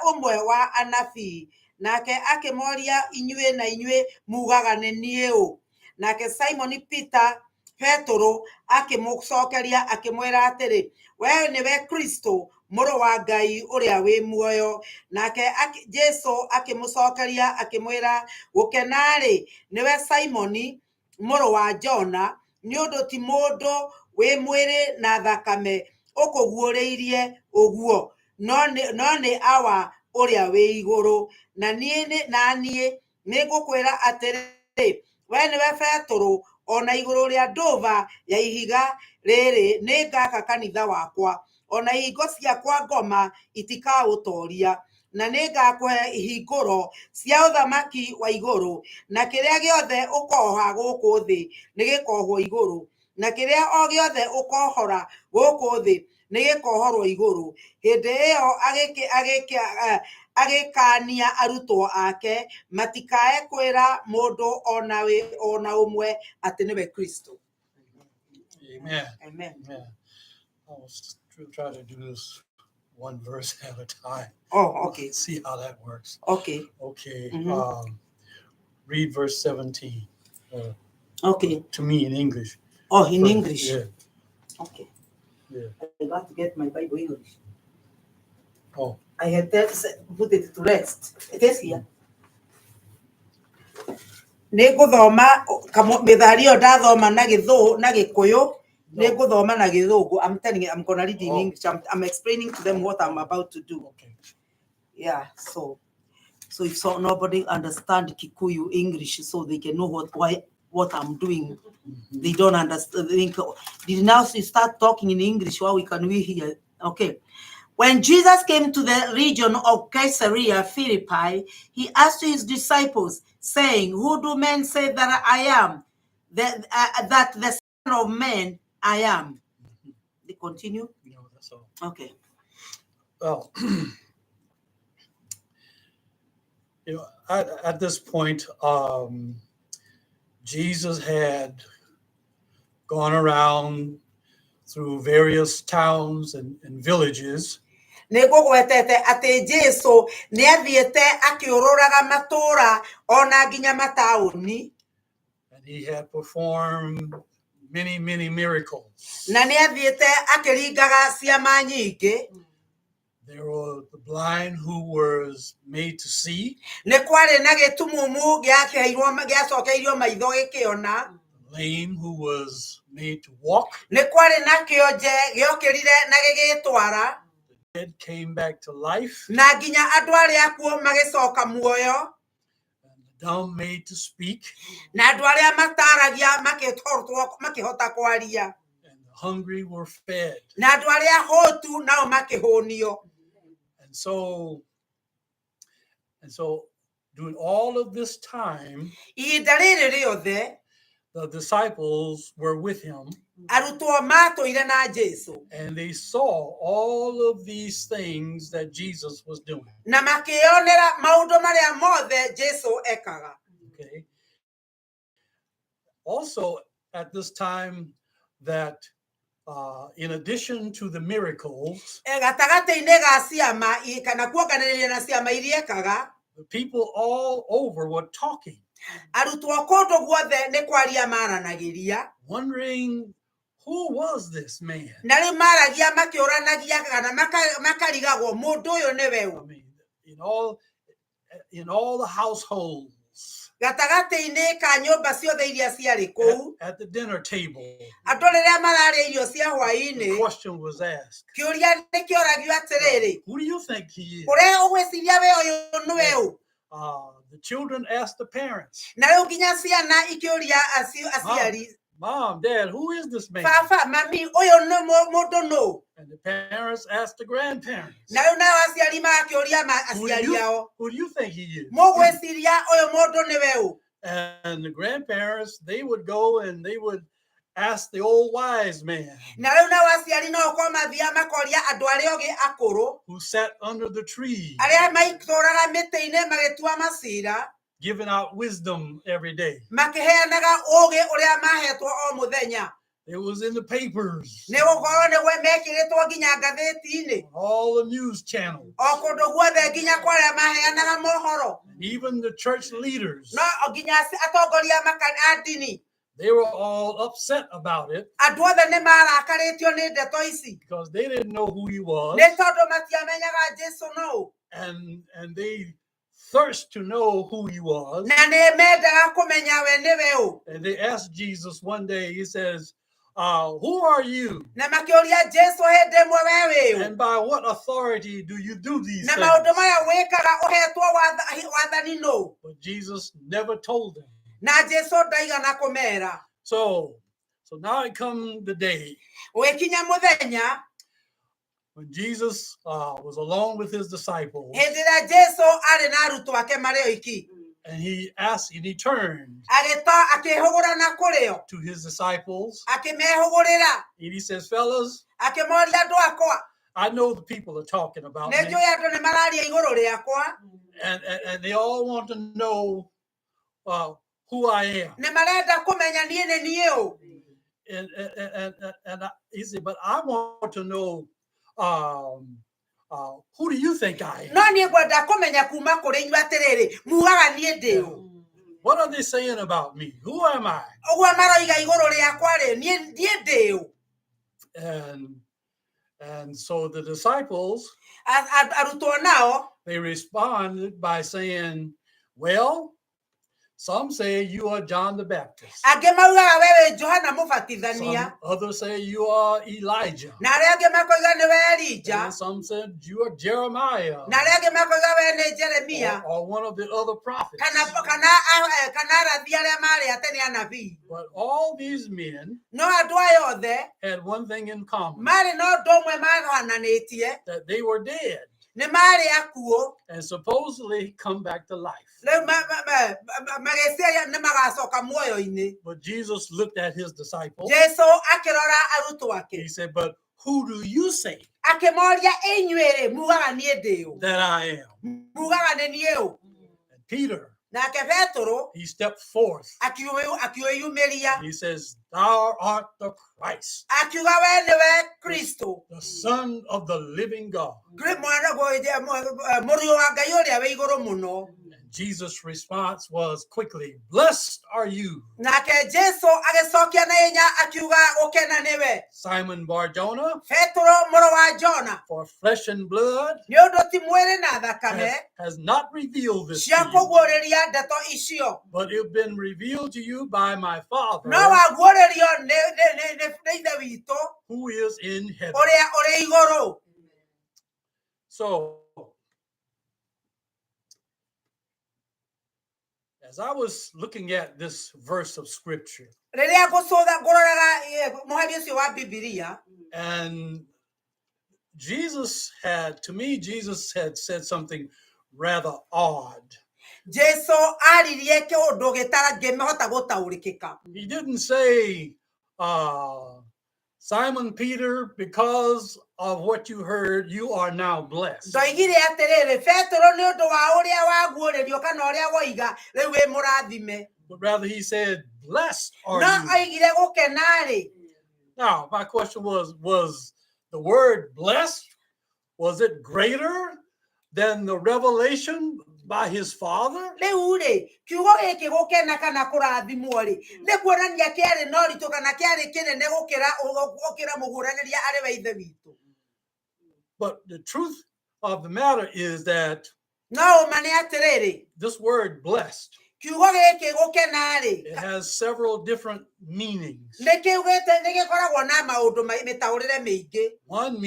ũmwe wa anabii. Nake akĩmoria, inyuĩ na inyuĩ mugaga nĩ niĩ ũ? Nake Simon Peter Petro akĩmũcokeria akĩmwĩra atĩrĩ, wee nĩwe Kristo, mũrũ wa Ngai ũrĩa wĩ muoyo. Nake Jesũ akĩmũcokeria akĩmwĩra, gũkena-rĩ, nĩwe Simoni mũrũ wa Jona, nĩ ũndũ ti mũndũ wĩ mwĩrĩ na thakame ũkũguũrĩirie ũguo, no nĩ awa ũrĩa wĩ igũrũ. Na niĩ nĩngũkwĩra atĩrĩ, wee nĩwe Petro, ona igũrũ rĩa ndũva ya ihiga rĩrĩ nĩngaka kanitha wakwa, ona ihingo ciakwa ngoma itikaũtooria. Na nĩngakũhe ihingũro cia ũthamaki wa igũrũ, na kĩrĩa gĩothe ũkooha gũkũ thĩ nĩgĩkoohwo igũrũ, na kĩrĩa o gĩothe ũkoohora gũkũ thĩ nĩgĩkoohorwo igũrũ. Hĩndĩ ĩyo agĩkaania arutwo ake matikae kwĩra mũndũ ona ũmwe atĩ nĩwe Kristo. Amen. Amen. Amen. I'll try to do this one verse at a time. Oh, okay. See how that works. Okay. Okay. Read verse 17. Okay. To me in English. Oh, in English. Yeah. Okay. Yeah. I got to get my Bible English. Oh. I had put it to rest. It is here. Nĩngũthoma mĩthari ĩyo ndathoma na Gĩkũyũ, nĩngũthoma na Gĩthũngũ. I'm telling you, I'm going to read in English. I'm explaining to them what I'm about to do. Okay. Yeah, so if nobody understand Kikuyu English, so they can know what I'm doing. They don't understand. Did now you start talking in English? Well, we hear? Okay. When Jesus came to the region of Caesarea Philippi, he asked his disciples, saying, who do men say that I am? That the Son of Man I am. They continue? No, that's all. Okay. Well, at this point, Jesus had gone around through various towns and villages. Nĩngũgwetete atĩ Jesũ nĩathiĩte akĩũrũraga matũũra ona nginya mataũni. And he had performed many, many miracles. Na nĩathiĩte akĩringaga ciama nyingĩ. There was the blind who was made to see. Nĩ kwarĩ na gĩtumumu gĩacokeirio maitho gĩkĩona. Lame who was made to walk. Nĩ kwarĩ na kĩonje gĩokĩrire na gĩgĩtwara. The dead came back to life. Na nginya andũ arĩa akuũ magĩcoka muoyo. And the dumb made to speak. Na andũ arĩa mataragia makĩhota kwaria. And the hungry were fed. Na andũ arĩa hũtu nao makĩhũnio. And so during all of this time, Ihinda rĩrĩ rĩothe, the disciples were with him. arutwo matũire na Jesũ. And they saw all of these things that Jesus was doing. Na makĩonera maũndũ marĩa mothe Jesũ ekaga. Okay. Also, at this time, that in addition to the miracles, Gatagatĩ-inĩ ga ciama kana kuonganĩrĩria na ciama iria ekaga, the people all over were talking, arutwo kũndũ guothe nĩ kwaria maranagĩria. wondering who was this man? Na rĩu maragia makĩũranagia kana makarigagwo mũndũ ũyũ nĩwe I ũ. mean, in all the households, Gatagatĩ-inĩ ka nyũmba ciothe iria ciarĩ kũu, at the dinner table, andũ rĩrĩa mararĩa irio cia the hwaĩ-inĩ, question was asked, kĩũria nĩ kĩoragio atĩrĩrĩ, who do you think he is? ũrĩa ũgwĩciria we ũyũ nĩwe ũ? The children asked the parents, Na rĩu nginya ciana ikĩũria aciari, Mom, Dad, who is this man? baba, mami, ũyũ nĩ mũndũ nũ? And the parents asked the grandparents, Na rĩu nao aciari magakĩũria aciari ao, who do you think he is? mũgwĩciria ũyũ mũndũ nĩwe ũ? And the grandparents, they would go and they would ask the old wise man Na rĩu nao aciari no gũkorwo mathiaga makoria andũ arĩa ogĩ akũrũ, who sat under the tree, arĩa maitũraga mĩtĩ-inĩ magĩtua macira, giving out wisdom every day. makĩheanaga ũgĩ ũrĩa mahetwo o mũthenya. It was in the papers, Nĩ gũkorwo nĩ mekĩrĩtwo nginya ngathĩti-inĩ, all the news channels, o kũndũ guothe nginya kwarĩa maheanaga mohoro. and even the church leaders. No nginya atongoria a ndini, They were all upset about it andũ othe nĩ marakarĩtio nĩ ndeto ici, because they didn't know who he was, nĩ tondũ matiamenyaga Jesũ no, and they thirst to know who he was. na nĩ mendaga kũmenya we nĩwe ũ. And they asked Jesus one day, he says, who are you? Na makĩũria Jesũ hĩndĩ ĩmwe we wĩ ũ? And by what authority do you do these Na things? maũndũ maya wĩkaga ũhetwo wathani nũ? But Jesus never told them. Na Jesũ ndaigana kũmera. So now it come the day Gũgĩkinya mũthenya, when Jesus was alone with his disciples, hĩndĩ ĩrĩa Jesũ arĩ na arutwo ake marĩ oiki, and he turned akĩhũgũra na kũrĩo, to his disciples, akĩmehũgũrĩra, and he says, fellas, akĩmoria andũ akwa, I know the people are talking about nĩ me, njũĩ andũ nĩ mararia igũrũ rĩakwa, and they all want to know who I am. nĩ marenda kũmenya niĩ nĩ niĩ ũ. And he said, but I want to know, who do you think I am? No niĩ ngwenda kũmenya kuma kũrĩ inyuĩ atĩrĩrĩ, mugaga niĩ ndĩ ũ? What are they saying about me? Who am I? Ũguo maroiga igũrũ rĩakwa rĩ, niĩ ndĩ ũ? And so the disciples, Arutwo nao, they responded by saying, well, some say you are John the Baptist. angĩ maugaga we wĩ Johana Mũbatithania, Some others say you are Elijah. na arĩa angĩ makoiga nĩ we Elija, And some said you are Jeremiah, na arĩa angĩ makoiga we nĩ Jeremia, or one of the other prophets. kana arathi arĩa marĩ ate nĩ anabii. But all these men No andũ aya othe had one thing in common, marĩ na ũndũ ũmwe mahananĩtie, that they were dead nĩ marĩ akuũ, and supposedly come back to life. rĩu magĩciria nĩ magacoka muoyo-inĩ. But Jesus looked at his disciples. Jesũ akĩrora arutwo He ake, said, but who do you say akĩmoria inyuĩ rĩ, mugaga niĩ ndĩ ũ? that I am? Mugaga nĩ niĩ ũ? And Peter, nake Petero he stepped forth. akiyumiria He says, "Thou art the Christ, akiuga we niwe Kristo the Son of the living God." mwana murio wa Ngai uria wi iguru muno. And Jesus' response was quickly, "Blessed are you, Nake Jesu agicokia na inya akiuga ukena niwe Simon Bar-Jonah, Petero muru wa Jona, for flesh and blood ni undu ti mwiri na thakame has not revealed this to cia you, kuguriria ndeto icio, but it has been revealed to you by my Father no waguuririo ni ithe witũ who is in heaven." uria uri iguru. So, as I was looking at this verse of scripture, Riria ngucutha nguroraga muhari ucio wa Bibilia, and Jesus had said something rather odd. Jesu aririe kiundu gitangihota gutaurikika. He didn't say, Simon Peter, because of what you heard, you are now blessed. Ndoigire atiriri Petero ni undu wa uria waguuririo kana uria woiga riu wi murathime, But rather he said, "Blessed are no you." oigire gukenari. Now, my question was the word blessed, was it greater than the revelation by his Father? Riu ri kiugo giki gukena kana kurathimwo ri ni kuonania kiari no ritu kana kiari kinene gukira muguraniria ari wa ithe witu. But the truth of the matter is that No umane atiriri this word blessed, kiugo giki gukenari it has several different meanings. ni kiugite ni gikoragwo na maundu mitaurire mingi. One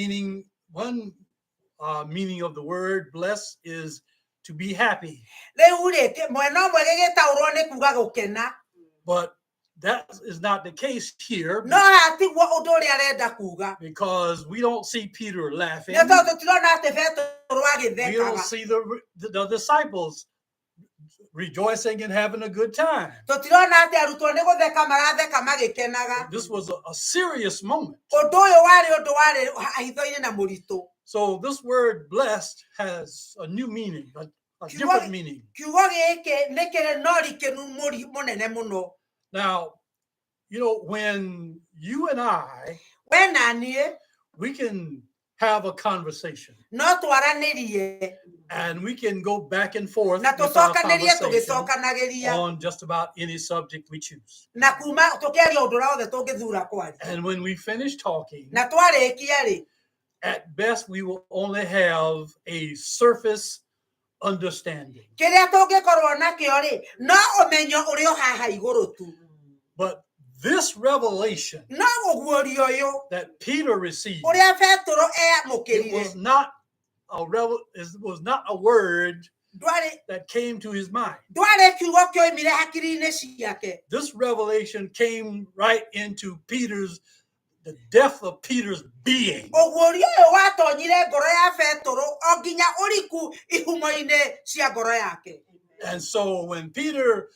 meaning of the word blessed is to be happy. Riu ri mwena umwe gigitaurwo ni kuga gukena, But that is not the case here, no atiguo undu uria arenda kuga, because we don't see Peter laughing. ni tondu tutirona ati Petero We don't agithekaga, see the disciples rejoicing and having a good time. tutirona ati arutwo ni gutheka maratheka magikenaga. This was a serious moment. Undu uyu wari undu wari hitho-ini na muritu. So this word blessed has a new meaning, a different meaning. Kiugo giki ni kiri no rikenu munene muno. Now, you know, when you and I, We na niĩ we can have a conversation no twaranirie and we can go back and forth na with our tucokanirie conversation tugicokanagiria on just about any subject we choose. na kuma tukiaria undu wothe tungithura kwaria. And when we finish talking, Na twarikia ri at best we will only have a surface understanding. kiria tungikorwo nakio ri no umenyo uri o haha iguru tu. But this revelation No uguurio uyu that Peter received, uria Petero it eamukirire was not a word ndwari that came to his mind. kiugo kioimire hakiri-ini ciake. This revelation came right into the depth of Peter's being. Uguurio uyu watonyire ngoro ya Petero o nginya uriku ihumo-ini cia ngoro yake. And so when Peter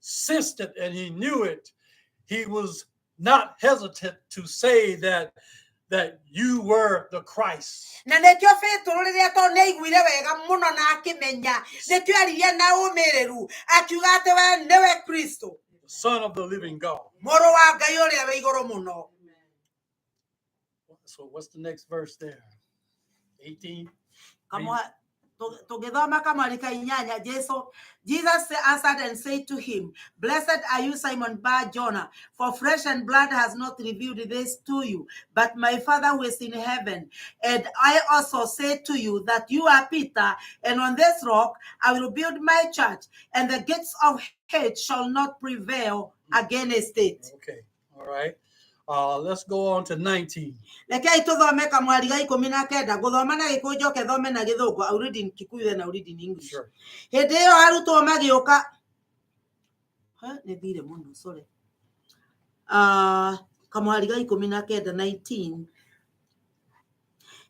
sensed it and he knew it, he was not hesitant to say that you were the Christ. Na nikio Petero riria tone aiguire wega muno na akimenya nikio aririe na umiriru akiuga ati we niwe Kristo, The Son of the living God. muru wa Ngai uria wi iguru muno. So what's the next verse there? 18. Tugithoma kamwari ka inyanya. Jesus answered and said to him, "Blessed are you, Simon Bar-Jonah, for flesh and blood has not revealed this to you, but my Father who is in heaven. And I also say to you that you are Peter, and on this rock I will build my church, and the gates of hell shall not prevail against it." Okay, all right. Let's go on to 19. Rekei tuthome kamwari ga 19. Guthoma na Gikuyu njoke thome na Githungu. I'll read in Kikuyu and I'll read in English. Sure. Hindi iyo arutwo magĩũka nĩ thire mũno, sorry. Kamwari ga 19, 19.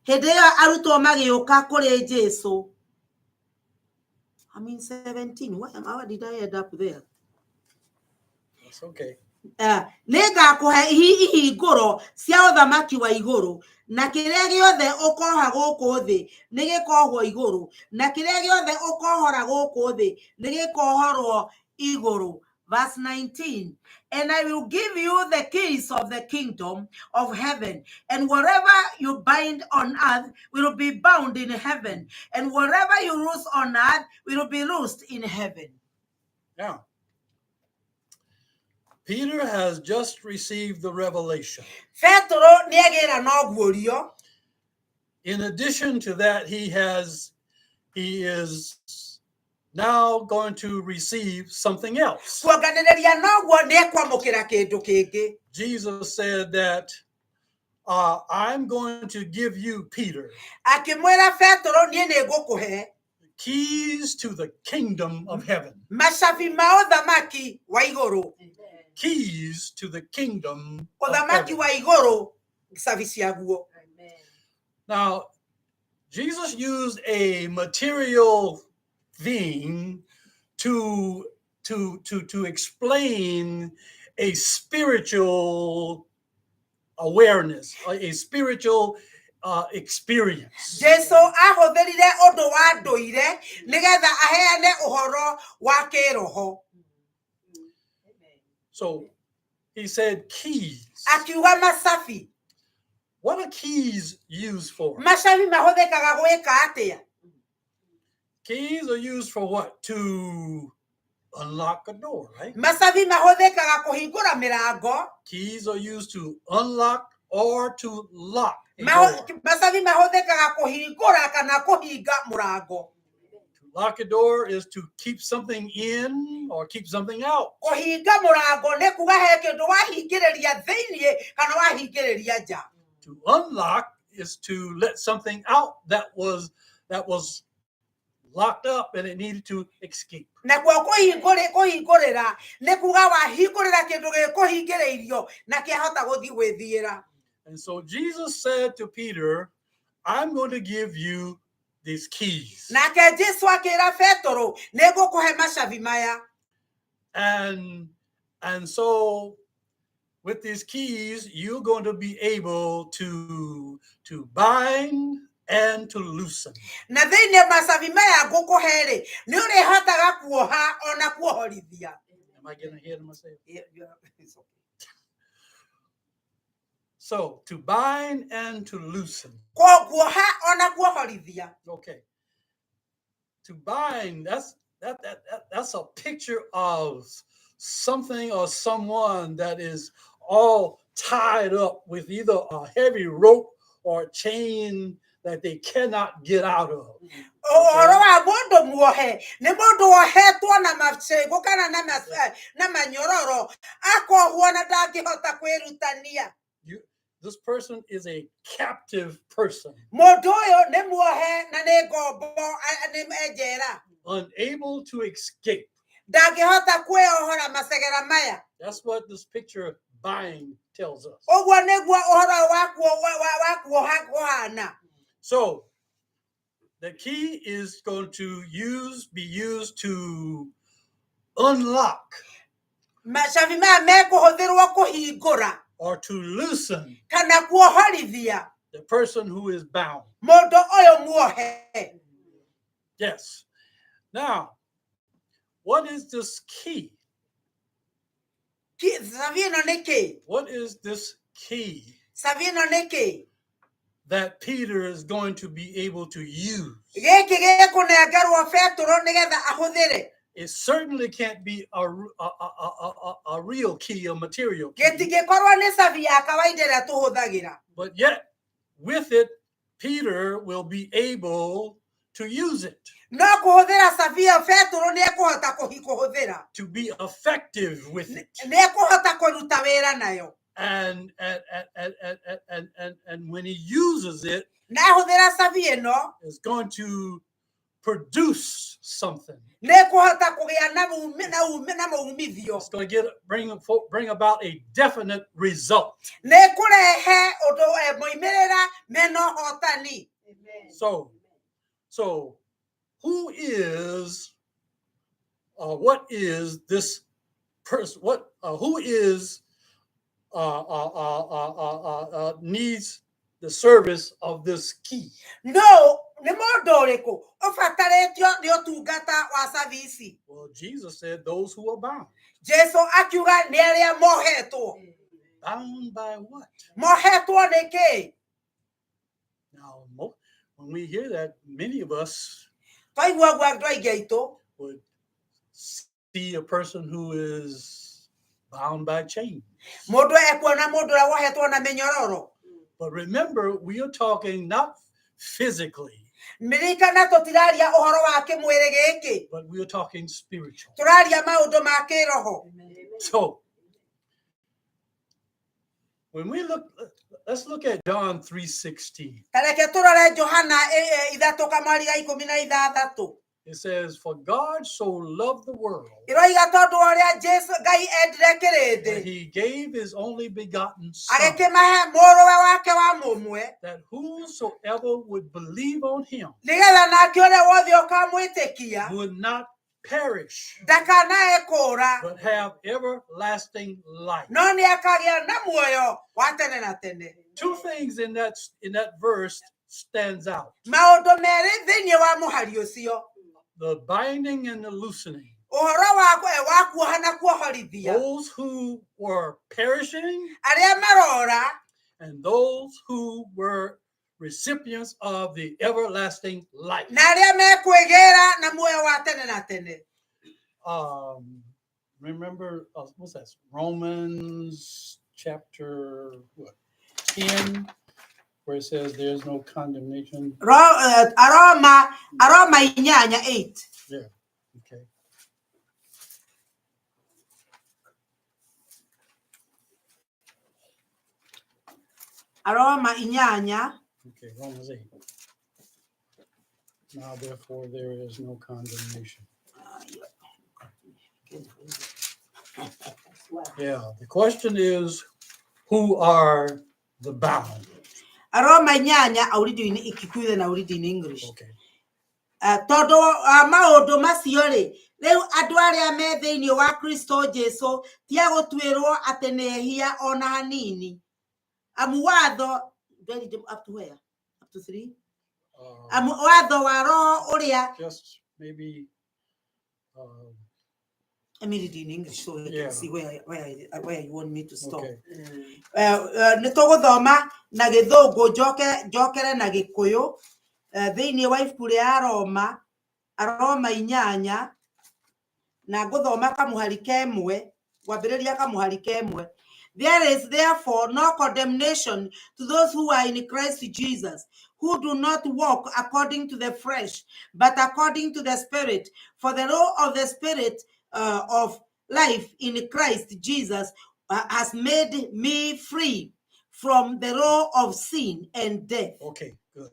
Hindi iyo arutwo magĩũka kũrĩ Jesu. I mean 17. Why did I end up there? That's okay. nega kuhe ihinguro cia uthamaki wa iguru na kiria giothe ukoha guku thi nigikohwo iguru na kiria giothe ukohora guku thi nigikohorwo iguru. Verse 19, and I will give you the keys of the kingdom of heaven, and whatever you bind on earth will be bound in heaven, and whatever you loose on earth will be loosed in heaven. Now, Peter has just received the revelation. In addition to that, he is now going to receive something else. Jesus said that I'm going to give you, Peter, keys to the kingdom of heaven. Keys to the kingdom of heaven. Now, Jesus used a material thing to explain a spiritual awareness, a spiritual experience. So he said keys. What are keys used for? Keys are used for what? To unlock a door, right? Keys are used to unlock or to lock a door. To lock a door is to keep something in or keep something out. To unlock is to let something out that was locked up and it needed to escape. And so Jesus said to Peter, I'm going to give you these keys. And so with these keys, you're going to be able to bind and to loosen. Am I getting ahead of myself? Yeah. So to bind and to loosen. Okay. To bind, that's a picture of something or someone that is all tied up with either a heavy rope or a chain that they cannot get out of. This person is a captive person. Unable to escape. That's what this picture of bind tells us. So the key is going to be used to unlock or to loosen the person who is bound. Yes. Now, what is this key? What is this key that Peter is going to be able to use? It certainly can't be a real key, a material key. But yet, with it, Peter will be able to use it. To be effective with it. And when he uses it, it's going to produce something. It's going to bring about a definite result. So who is or what is this person, who is needs the service of this key? No, nĩ mũndũ ũrĩkũ ũbataretio nĩ ũtungata wa service. Well, Jesus said those who are bound. Jesu akiuga nĩ arĩa mohetwo. Bound by what? Mohetwo nĩ kĩ? Now, when we hear that, many of us Twaigua guo andũ aingĩ aitũ would see a person who is bound by chains. mũndũ ekuona mũndũ ũrĩa wohetwo na mĩnyororo. But remember, we are talking not physically, Mirikana tũtiraria ũhoro wa kĩmwĩrĩ gĩkĩ. but we are talking spiritual. Tũraria maũndũ ma kĩroho. So, when we let's look at John 3:16. Tareke tũrore Johana 3:16. It says, "For God so loved the world Iroiga tondũ ũrĩa Jesu Ngai endire that kĩrĩndĩ. he gave his only begotten Son, Agĩkĩmahe mũrũwe wake wa mũmwe. that whosoever would believe on him Nĩgetha nake ũrĩa wothe ũkamwĩtĩkia would not perish, ndakanae kũũra, but have everlasting life." no nĩakagĩa na muoyo wa tene na tene. Two things in that verse stands out: Maũndũ merĩ thĩinĩ wa mũhari ũcio. the binding and the loosening. Ũhoro wa kuoha na kuohorithia. Those who were perishing Arĩa marora and those who were recipients of the everlasting life. na arĩa mekwĩgĩra na muoyo wa tene na tene. Remember, what's that? Romans chapter 10, where it says there's no condemnation. Aroma 8. Yeah, okay. Aroma 8. Okay, Romans 8. Now, therefore, there is no condemnation. Yeah, the question is, who are the bound? Aroma 8. I'll read in Kikuyu and I'll read in English. Okay. Todo maũndũ macio rĩ rĩu andũ arĩa me thĩinĩ wa Kristo Jesu tia gũtuĩrwo atĩ nĩ ehia ona hanini. Watho, up to where? Up to 3? Watho wa roho ũrĩa. Just maybe. Let me read in English so you can see where you want me to stop. Okay. Nĩ tũgũthoma na gĩthũngũ njokere na gĩkũyũ thĩinĩ wa ibuku rĩa Aroma 8 na ngũthoma kamũhari kemwe kwambĩrĩria kamũhari kemwe. There is therefore no condemnation to those who are in Christ Jesus, who do not walk according to the flesh, but according to the Spirit. For the law of the Spirit of life in Christ Jesus has made me free from the law of sin and death. Okay, good.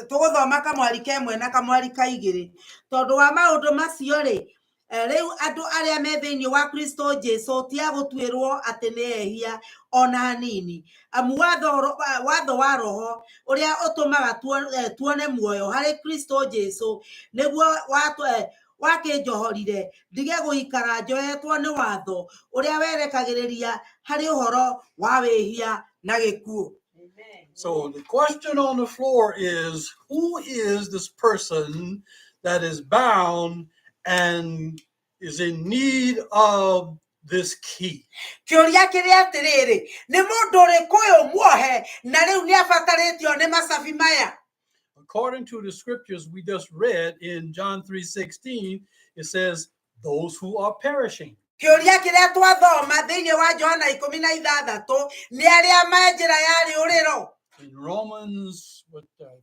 Tũgũthoma kamwari kemwe na kamwari kaigĩrĩ tondũ wa maũndũ macio rĩ rĩu andũ arĩa me thĩinĩ wa Kristo Jesu tia gũtuĩrwo atĩ nĩ ehia ona hanini. Watho wa roho ũrĩa ũtũmaga tuone muoyo harĩ Kristo Jesu nĩguo wakĩnjohorire ndige gũikara njohetwo nĩ watho ũrĩa werekagĩrĩria harĩ ũhoro wa wĩhia na gĩkuũ. So the question on the floor is, who is this person that is bound and is in need of this key? Kĩũria kĩrĩa atĩrĩrĩ nĩ mũndũ ũrĩkũ ũyũ muohe na rĩu nĩ abatarĩtio nĩ macabi maya. According to the scriptures we just read in John 3:16, it says, those who are perishing. Kĩũria kĩrĩa twathoma thĩinĩ wa Johana 16 nĩ arĩa me njĩra ya rĩũrĩro. In Romans 8,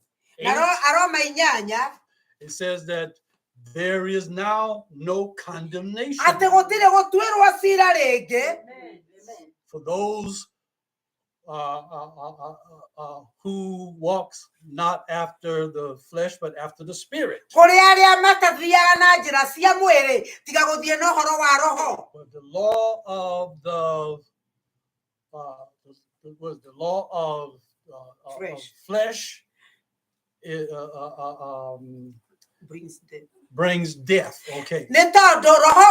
Aroma 8, it says that there is now no condemnation atĩ gũtirĩ gũtuĩrwo cira rĩngĩ for those who walks not after the flesh but after the Spirit. kũrĩ arĩa matathiaga na njĩra cia mwĩrĩ tiga gũthiĩ na ũhoro wa roho. But the law of Flesh. flesh brings death. Okay. nĩ tondũ roho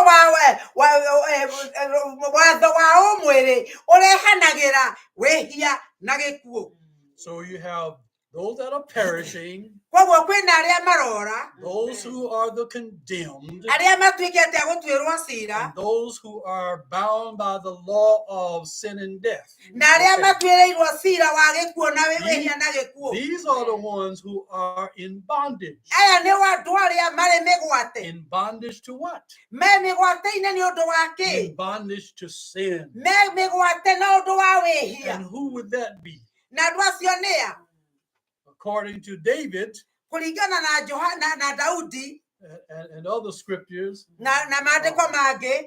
watho wa ũmwĩrĩ ũrehanagĩra wĩhia na gĩkuũ. So you have those that are perishing, Koguo kwĩna arĩa marora, those who are the condemned, arĩa matuĩkĩte a gũtuĩrwo ciira, and those who are bound by the law of sin and death. na arĩa matuĩrĩirwo ciira wa gĩkuũ na wĩhia na gĩkuũ. These are the ones who are in bondage. Aya nĩ andũ arĩa marĩ mĩgwate. In bondage to what? Me mĩgwate-inĩ nĩ ũndũ wa In kĩ? bondage to sin. Me mĩgwate na ũndũ wa wĩhia. And who would that be? Na andũ acio nĩ a? According to David Kũringana na Daudi and other scriptures, na maandĩko mangĩ,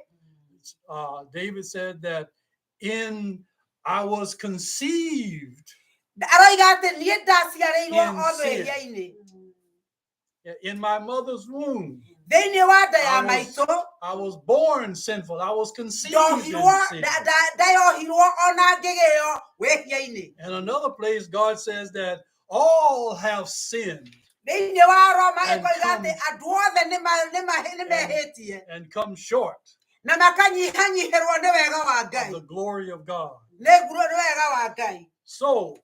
David said that I was conceived aroiga atĩ niĩ ndaciarĩirwo In o sin. wĩhia-inĩ. in my mother's womb. Thĩinĩ wa nda ya maitũ, I was born sinful. I was conceived in ndohirwo sin. ndayohirwo ona ngĩgĩo wĩhia-inĩ. And another place, God says that all have sinned Thĩinĩ wa Roma And ĩkoiga come- atĩ andũ othe nĩ mehĩtie and come short na makanyihanyihĩrwo nĩ wega wa of Ngai. the glory of God. Nĩ wega wa Ngai. So,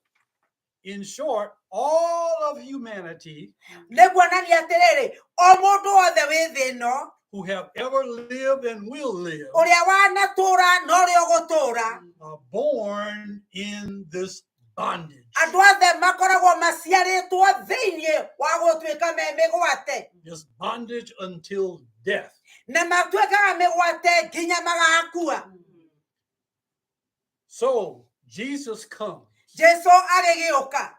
in short, all of humanity Nĩ kuonania atĩrĩrĩ, o mũndũ wothe wĩ thĩ ĩno, who have ever lived and will live ũrĩa wanatũũra na ũrĩa ũgũtũũra, are born in this bondage. andũ othe makoragwo maciarĩtwo thĩinĩ wa gũtuĩka me mĩgwate, This bondage until death. na matuĩkaga mĩgwate nginya magakua. So, Jesus comes Jesũ agĩgĩũka,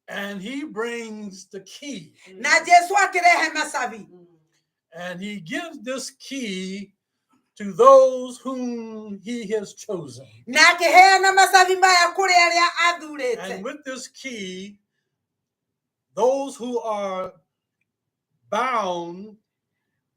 and he brings the key. na Jesũ akĩrehe macabi, And he gives this key to those whom he has chosen. na akĩheana macabi maya kũrĩ arĩa athuurĩte. And with this key, those who are bound,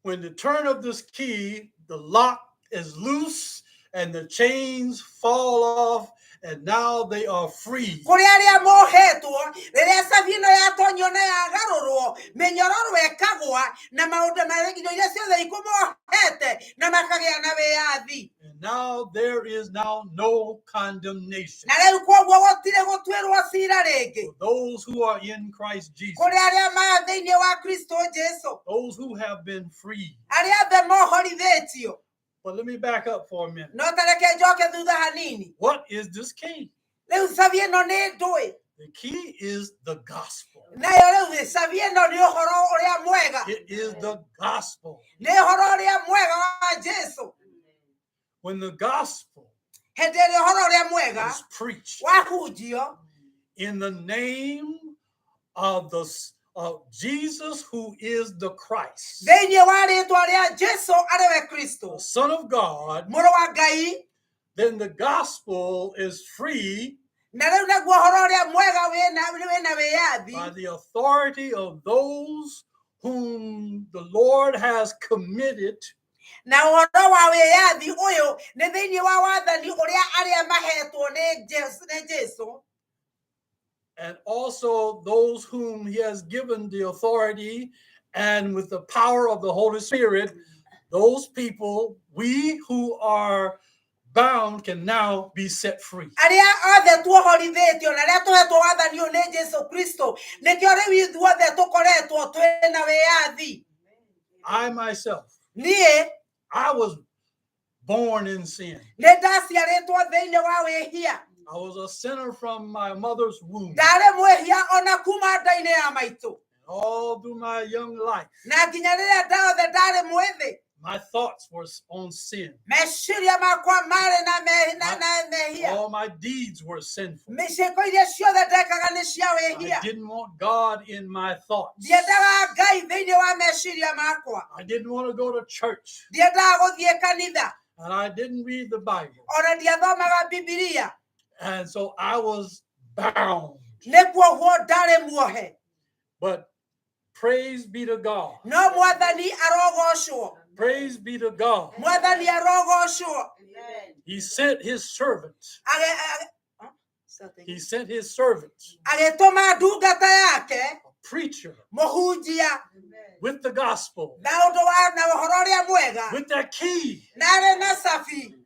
when the turn of this key, the lock is loose and the chains fall off, and now they are free. Kũrĩ arĩa mohetwo, rĩrĩa cabi ĩno yatonyio na yagarũrwo, mĩnyororo ĩkagwa, na maũndũ marĩa indo iria ciothe ikũmohete, na makagĩa na wĩyathi. And now there is now no condemnation Na rĩu koguo gũtirĩ gũtuĩrwo ciira rĩngĩ. for those who are in Christ Jesus, Kũrĩ arĩa maya thĩinĩ wa Kristo Jesũ, those who have been free. arĩa othe mohorithĩtio. But let me back up for a minute. No ta reke njoke thutha hanini. What is this key? Rĩu cabi ĩno nĩ ndũĩ. The key is the gospel. Nayo rĩu cabi ĩno nĩ ũhoro ũrĩa mwega. It is the gospel. Nĩ ũhoro ũrĩa mwega wa Jesũ. When the gospel Hĩndĩ ĩrĩa ũhoro ũrĩa mwega is preached wahunjio in the name of Jesus, who is the Christ, thĩinĩ wa rĩĩtwa rĩa Jesũ arĩ we Kristo, the Son of God, mũrũ wa Ngai, then the gospel is free na rĩu naguo ũhoro ũrĩa mwega wĩna wĩyathi by the authority of those whom the Lord has committed na ũhoro wa wĩyathi ũyũ nĩ thĩinĩ wa wathani ũrĩa arĩa mahetwo nĩ Jesũ, and also those whom he has given the authority, and with the power of the Holy Spirit, those people, we who are bound, can now be set free. arĩa othe tuohorithĩtio na arĩa tũhetwo wathani ũyũ nĩ Jesũ Kristo, nĩkĩo rĩu ithuothe tũkoretwo twĩna wĩyathi. I myself, Niĩ I was born in sin. nĩ ndaciarĩtwo thĩinĩ wa wĩhia, I was a sinner from my mother's womb. ndarĩ mwĩhia ona kuma nda-inĩ ya maitũ, All through my young life, na nginya rĩrĩa ndothe ndarĩ mwĩthĩ, my thoughts were on sin. meciria makwa marĩ na mehia, All my deeds were sinful. ciĩko iria ciothe ndekaga nĩ cia I wĩhia. didn't want God in my thoughts. Ndiendaga Ngai thĩinĩ wa meciria makwa, I didn't want to go to church. ndiendaga gũthiĩ kanitha, And I didn't read the Bible. ona ndiathomaga Bibilia, And so I was bound. nĩkuo guo ndarĩ muohe. But praise be to God. No mwathani arogocwo, Praise be to God. mwathani arogocwo. He sent his servant. He sent his servant, Agĩtũma ndungata yake, preacher muhunjia with the gospel, na undu wa na uhoro uria mwega with that key na arĩ na sabi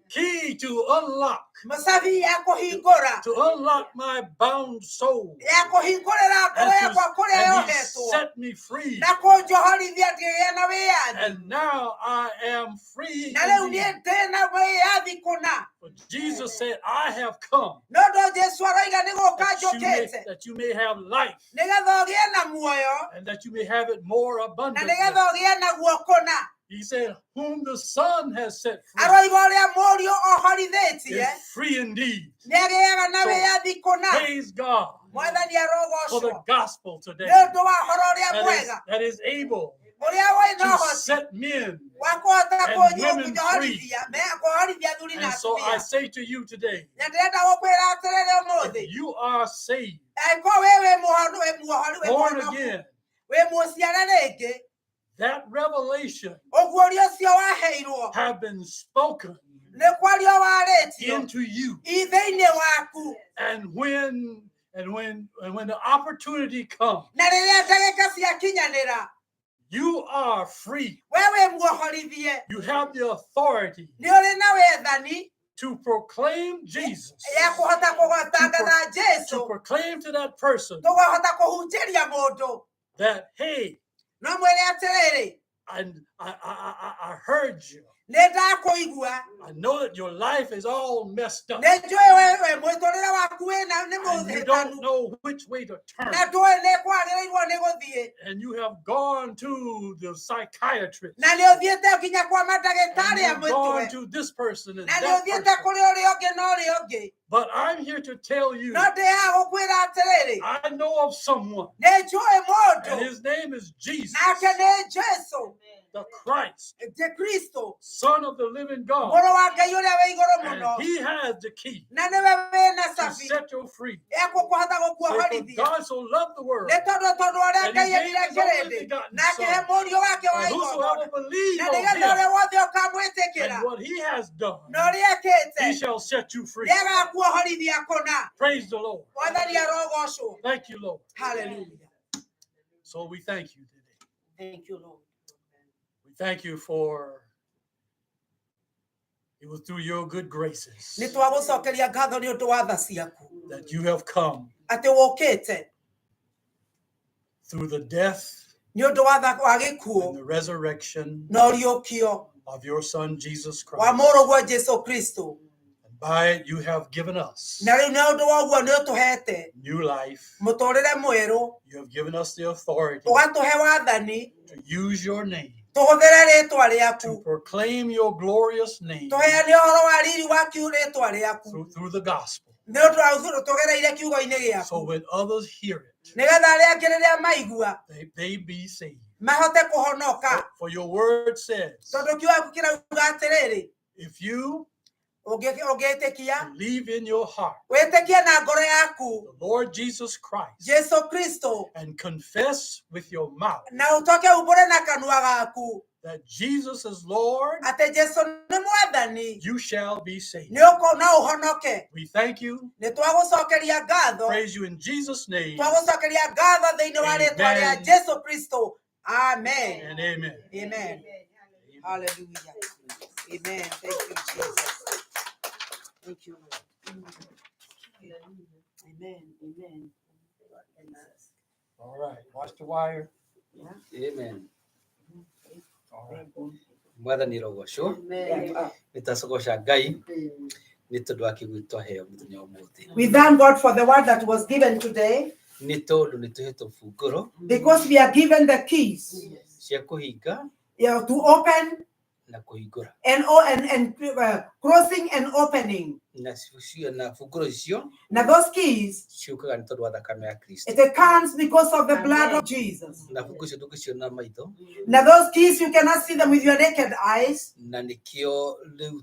to unlock, masabi ya kuhingũra to unlock my bound soul. ya kuhingũrĩra ngoro yakwa kũrĩa And he yohetwo set me free. na kũnjohorithia ndĩgĩa na wĩyathi And now I am free. na rĩu indeed. niĩ ndĩ na wĩyathi kũna But Jesus said, I have come no ũndũ Jesu aroiga nĩ gũka njũkĩte that you may have life nĩgetha ũgĩe na muoyo and that you may have it more na abundantly. nĩgetha ũgĩe naguo kũna He said, whom the Son has set free aroiga ũrĩa mũriũ ohorithĩtie is free indeed. nĩ agĩaga na So, wĩyathi kũna Praise God mwathani for the arogocwo gospel today nĩ ũndũ wa ũhoro ũrĩa mwega that is able ũrĩa wĩ na to ũhoti set men. wa kũhota and women kũnjohorithia kũhorithia athuri na And so I atumia say to you today, na ndĩrenda gũkwĩra atĩrĩrĩ ũmũthĩ if you are saved, angĩkorwo wĩ mũhonu wĩ muohonu wĩ born mũhonoku again, wĩ mũciare rĩngĩ that revelation ũguũrio ũcio waheirwo have been spoken nĩ kwario warĩtio into you. thĩinĩ waku And when the opportunity comes, na rĩrĩa ndagĩka ciakinyanĩra you are free. we wĩ muohorithie You have the authority nĩ ũrĩ na wethani to proclaim Jesus, ya kũhota kũgwatangatha to Jesu proclaim to that person tũkahota kũhunjĩria mũndũ that, hey, no mwĩre atĩrĩrĩ I heard you. nĩ ndakũigua I know that your life is all messed up. nĩ njũĩ we mwĩtũrĩre waku nĩ And you mũthĩkanu don't know which way to turn. na ndũĩ nĩ kwagĩrĩirwo nĩ gũthiĩ And you have gone to the psychiatrist. na nĩ ũthiĩte nginya kwa And mandagĩtarĩ a you've gone mũtwe to this person and na nĩ that ũthiĩte person. kũrĩ ũrĩa ũngĩ na ũrĩa ũngĩ But I'm here to tell you, no ndĩhaha gũkwĩra atĩrĩrĩ I know of someone, nĩ njũĩ and mũndũ his name is Jesus, nake nĩ Jesu the Christ, nĩ Kristo Son of the living God. mũrũ wa Ngai ũrĩa wĩ igũrũ mũno And he has the key na nĩwe wĩ na to cabi set you free. ya kũhota So for gũkuohorithia God so loved the world, nĩ tondũ ũrĩa and Ngai he gave endire his only kĩrĩndĩ begotten na akĩhe Son, mũriũ wake wa that igũrũ whosoever believes na on nĩgetha him ũrĩa wothe ũkamwĩtĩkĩra and what he has done, na ũrĩa ekĩte he shall set you free. nĩ agakuohorithia kũna Praise the Lord. mwathani arogocwo Thank you, Lord. hallelujah So we thank you today. thank you Lord We thank you for it was through your good graces nĩ twagũcokeria ngatho nĩ ũndũ wa tha ciaku that you have come atĩ wũkĩte through the death nĩ ũndũ wa gĩkuũ and the resurrection na ũriũkio of your Son, Jesus wa Christ. mũrũguo Jesu Kristo And by it, you have given us na rĩu nĩ ũndũ wa ũguo nĩ ũtũhete new life. mũtũrĩre mwerũ You have given us the authority ũgatũhe wathani to use your name, tũhũthĩre rĩtwa to rĩaku proclaim your glorious name tũheane ũhoro wa riri waku rĩtwa rĩaku through the gospel. nĩ ũndũ wa tũgereire kiugo-inĩ So gĩaku when others hear it, nĩgetha arĩa angĩ rĩrĩa maigua they be saved. mahote kũhonoka For your word says, tondũ kiugo gĩaku kĩrauga atĩrĩrĩ if you ũngĩĩtĩkia believe in your heart wĩtĩkie na ngoro yaku the Lord Jesus Christ Jesu Kristo and confess with your mouth na ũtoke umbũre na kanua gaku that Jesus is Lord, atĩ Jesu nĩ mwathani you shall be saved. nĩ ũkona ũhonoke We thank you, nĩ twagũcokeria ngatho praise you in Jesus' name, twagũcokeria ngatho thĩinĩ wa rĩtwa rĩa Amen. Jesu Kristo amen and amen. amen hallelujah amen thank you Jesus thank you Lord amen amen All right, watch the wire. Amen. All right. Mwathani rogocwo nĩ tacogoca Ngai nĩ tondũ wa kĩguũ twaheo mũthenya ũmũthĩ we thank God for the word that was given today nĩ tondũ nĩ tũhetwo bungũro because we are given the keys cia kũhinga to open na kũhingũra and closing and opening. na bungũro icio Now those keys, ciũkaga nĩ tondũ wa thakame ya Kristo it comes because of the blood of Jesus. na bungũro icio ndũngĩciona na maitho Now those keys, you cannot see them with your naked eyes. na nĩkĩo rĩu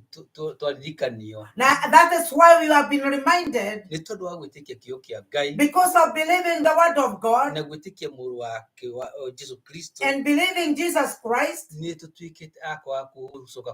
twaririkanio Now that is why we have been reminded, nĩ tondũ wa gwĩtĩkia kiugo kĩa Ngai because of believing the word of God na gwĩtĩkia mũrũ wake wa Jesu Kristo and believing Jesus Christ, nĩ tũtuĩkĩte akwa gũcoka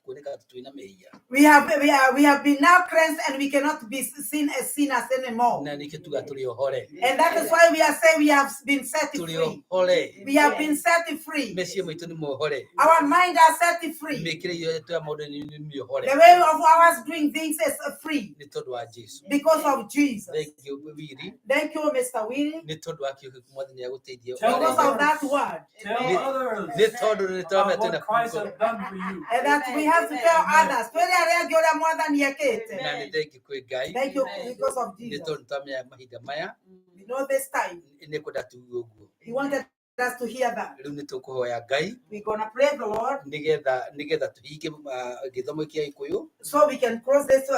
kuoneka twĩna mehia we have been now cleansed and we cannot be seen as sinners anymore. Na nikituga tuli ohore. And that is why we are saying we have been set Tuli free. ohore. We have been set free. Mesi mwitu ni mohore. Our mind are set free. Mekire yo to amodo ni mohore. The way of ours doing things is free. Ni todo wa Jesu. Because of Jesus. Thank you Wiri. Thank you, Mr. Willie. Ni todo wa kiyo kumwadi ni agutedia. Because of that word. Tell others Ni todo about what Christ has done for you. And that we have to tell others. Na ni thank you kwa gai. Thank you because of Ni Jesus. todo tamya mahida maya. We know this time. Ni ko datu uguo. He wanted us to hear that. Riu ni tukuhoya gai. We're going to pray the Lord Nigetha tuhike githomo kia Kikuyu so we can cross this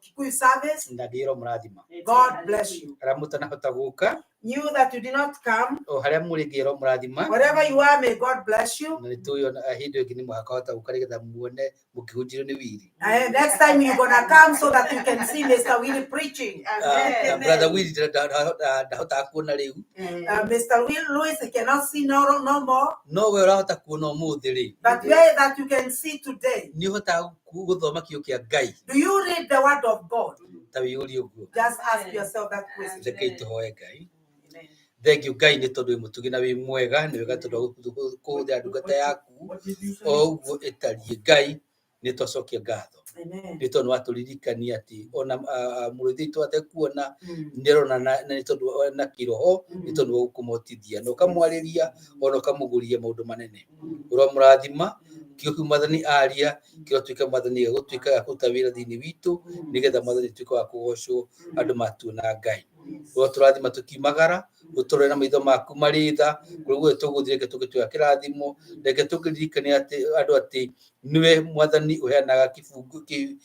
Kikuyu service. na ndiro murathima. God bless you. Aramuta na hota guka You that you did not come, o haria muri ngiro murathima. wherever you are, may God bless you. Na nituyo hindi ngi ni mwaka hota guka nigetha muone mukihunjiro ni Wiri. And next time you're going to come so that you can see Mr. Willie preaching. Brother Wiri da hota kuona riu. Mr. Will Lewis cannot see no more. No we urahota kuona umuthi ri. But way that you can see today. Ni hota guthoma kio kia Ngai. Do you read the word of God? Ta wiyuri uguo. Just ask yourself that question. Rekei tuhoe Ngai. Thank you Ngai ni tondu mutugi na wi mwega ni wega tondu kuhuthia ndungata yaku o uguo itarie Ngai ni twacokia ngatho. Amen. Ni tondu waturirikania ati ona muruthi twate kuona ndirona na ni tondu na kiroho ni tondu gukumotithia no kamwariria ono kamuguria maundu manene uro murathima kio kimathani aria kio twika mathani gutwika kutawira thini witu nigetha mathani twika wa kugocwo andu matu na Ngai uro turathima tukimagara uturore na maitho maku maritha kuguo tuguthire tukitwa kirathimo reke tukiririkania ati andu ati niwe mwathani uheanaga kifungu ki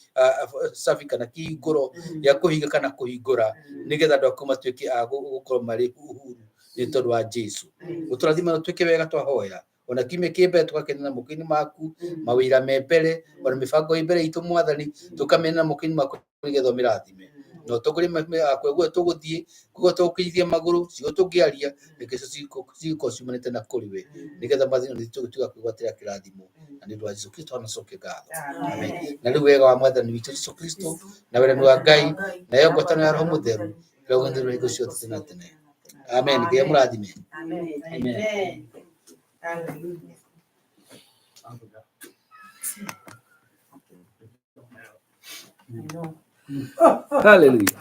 safika na kigoro ya kuhinga kana kuhingura nigetha andu aku matwike gukorwo mari uhuru ni tondu wa Jesu uturathima twike wega twahoya ona kime kibe tukakenera mukini maku mawira mepere ona mifango imbere itu mwathani tukamena mukini maku nigetha mirathime no tuguri akweguo tuguthie kugo tukithia maguru cio tungiaria nikiso ciko ciumanite na kuriwe nigetha mathina ni tuga kwigwatira kirathimo na ni Yesu Kristo anacoke ngatho amen na riu wega wa mwathani witu Yesu Kristo na wera ni wa Ngai na yo ngwatano ya Roho Mutheru leo ndio higo cio tena tene amen ngai murathime Amen. Amen. Hallelujah. Hallelujah.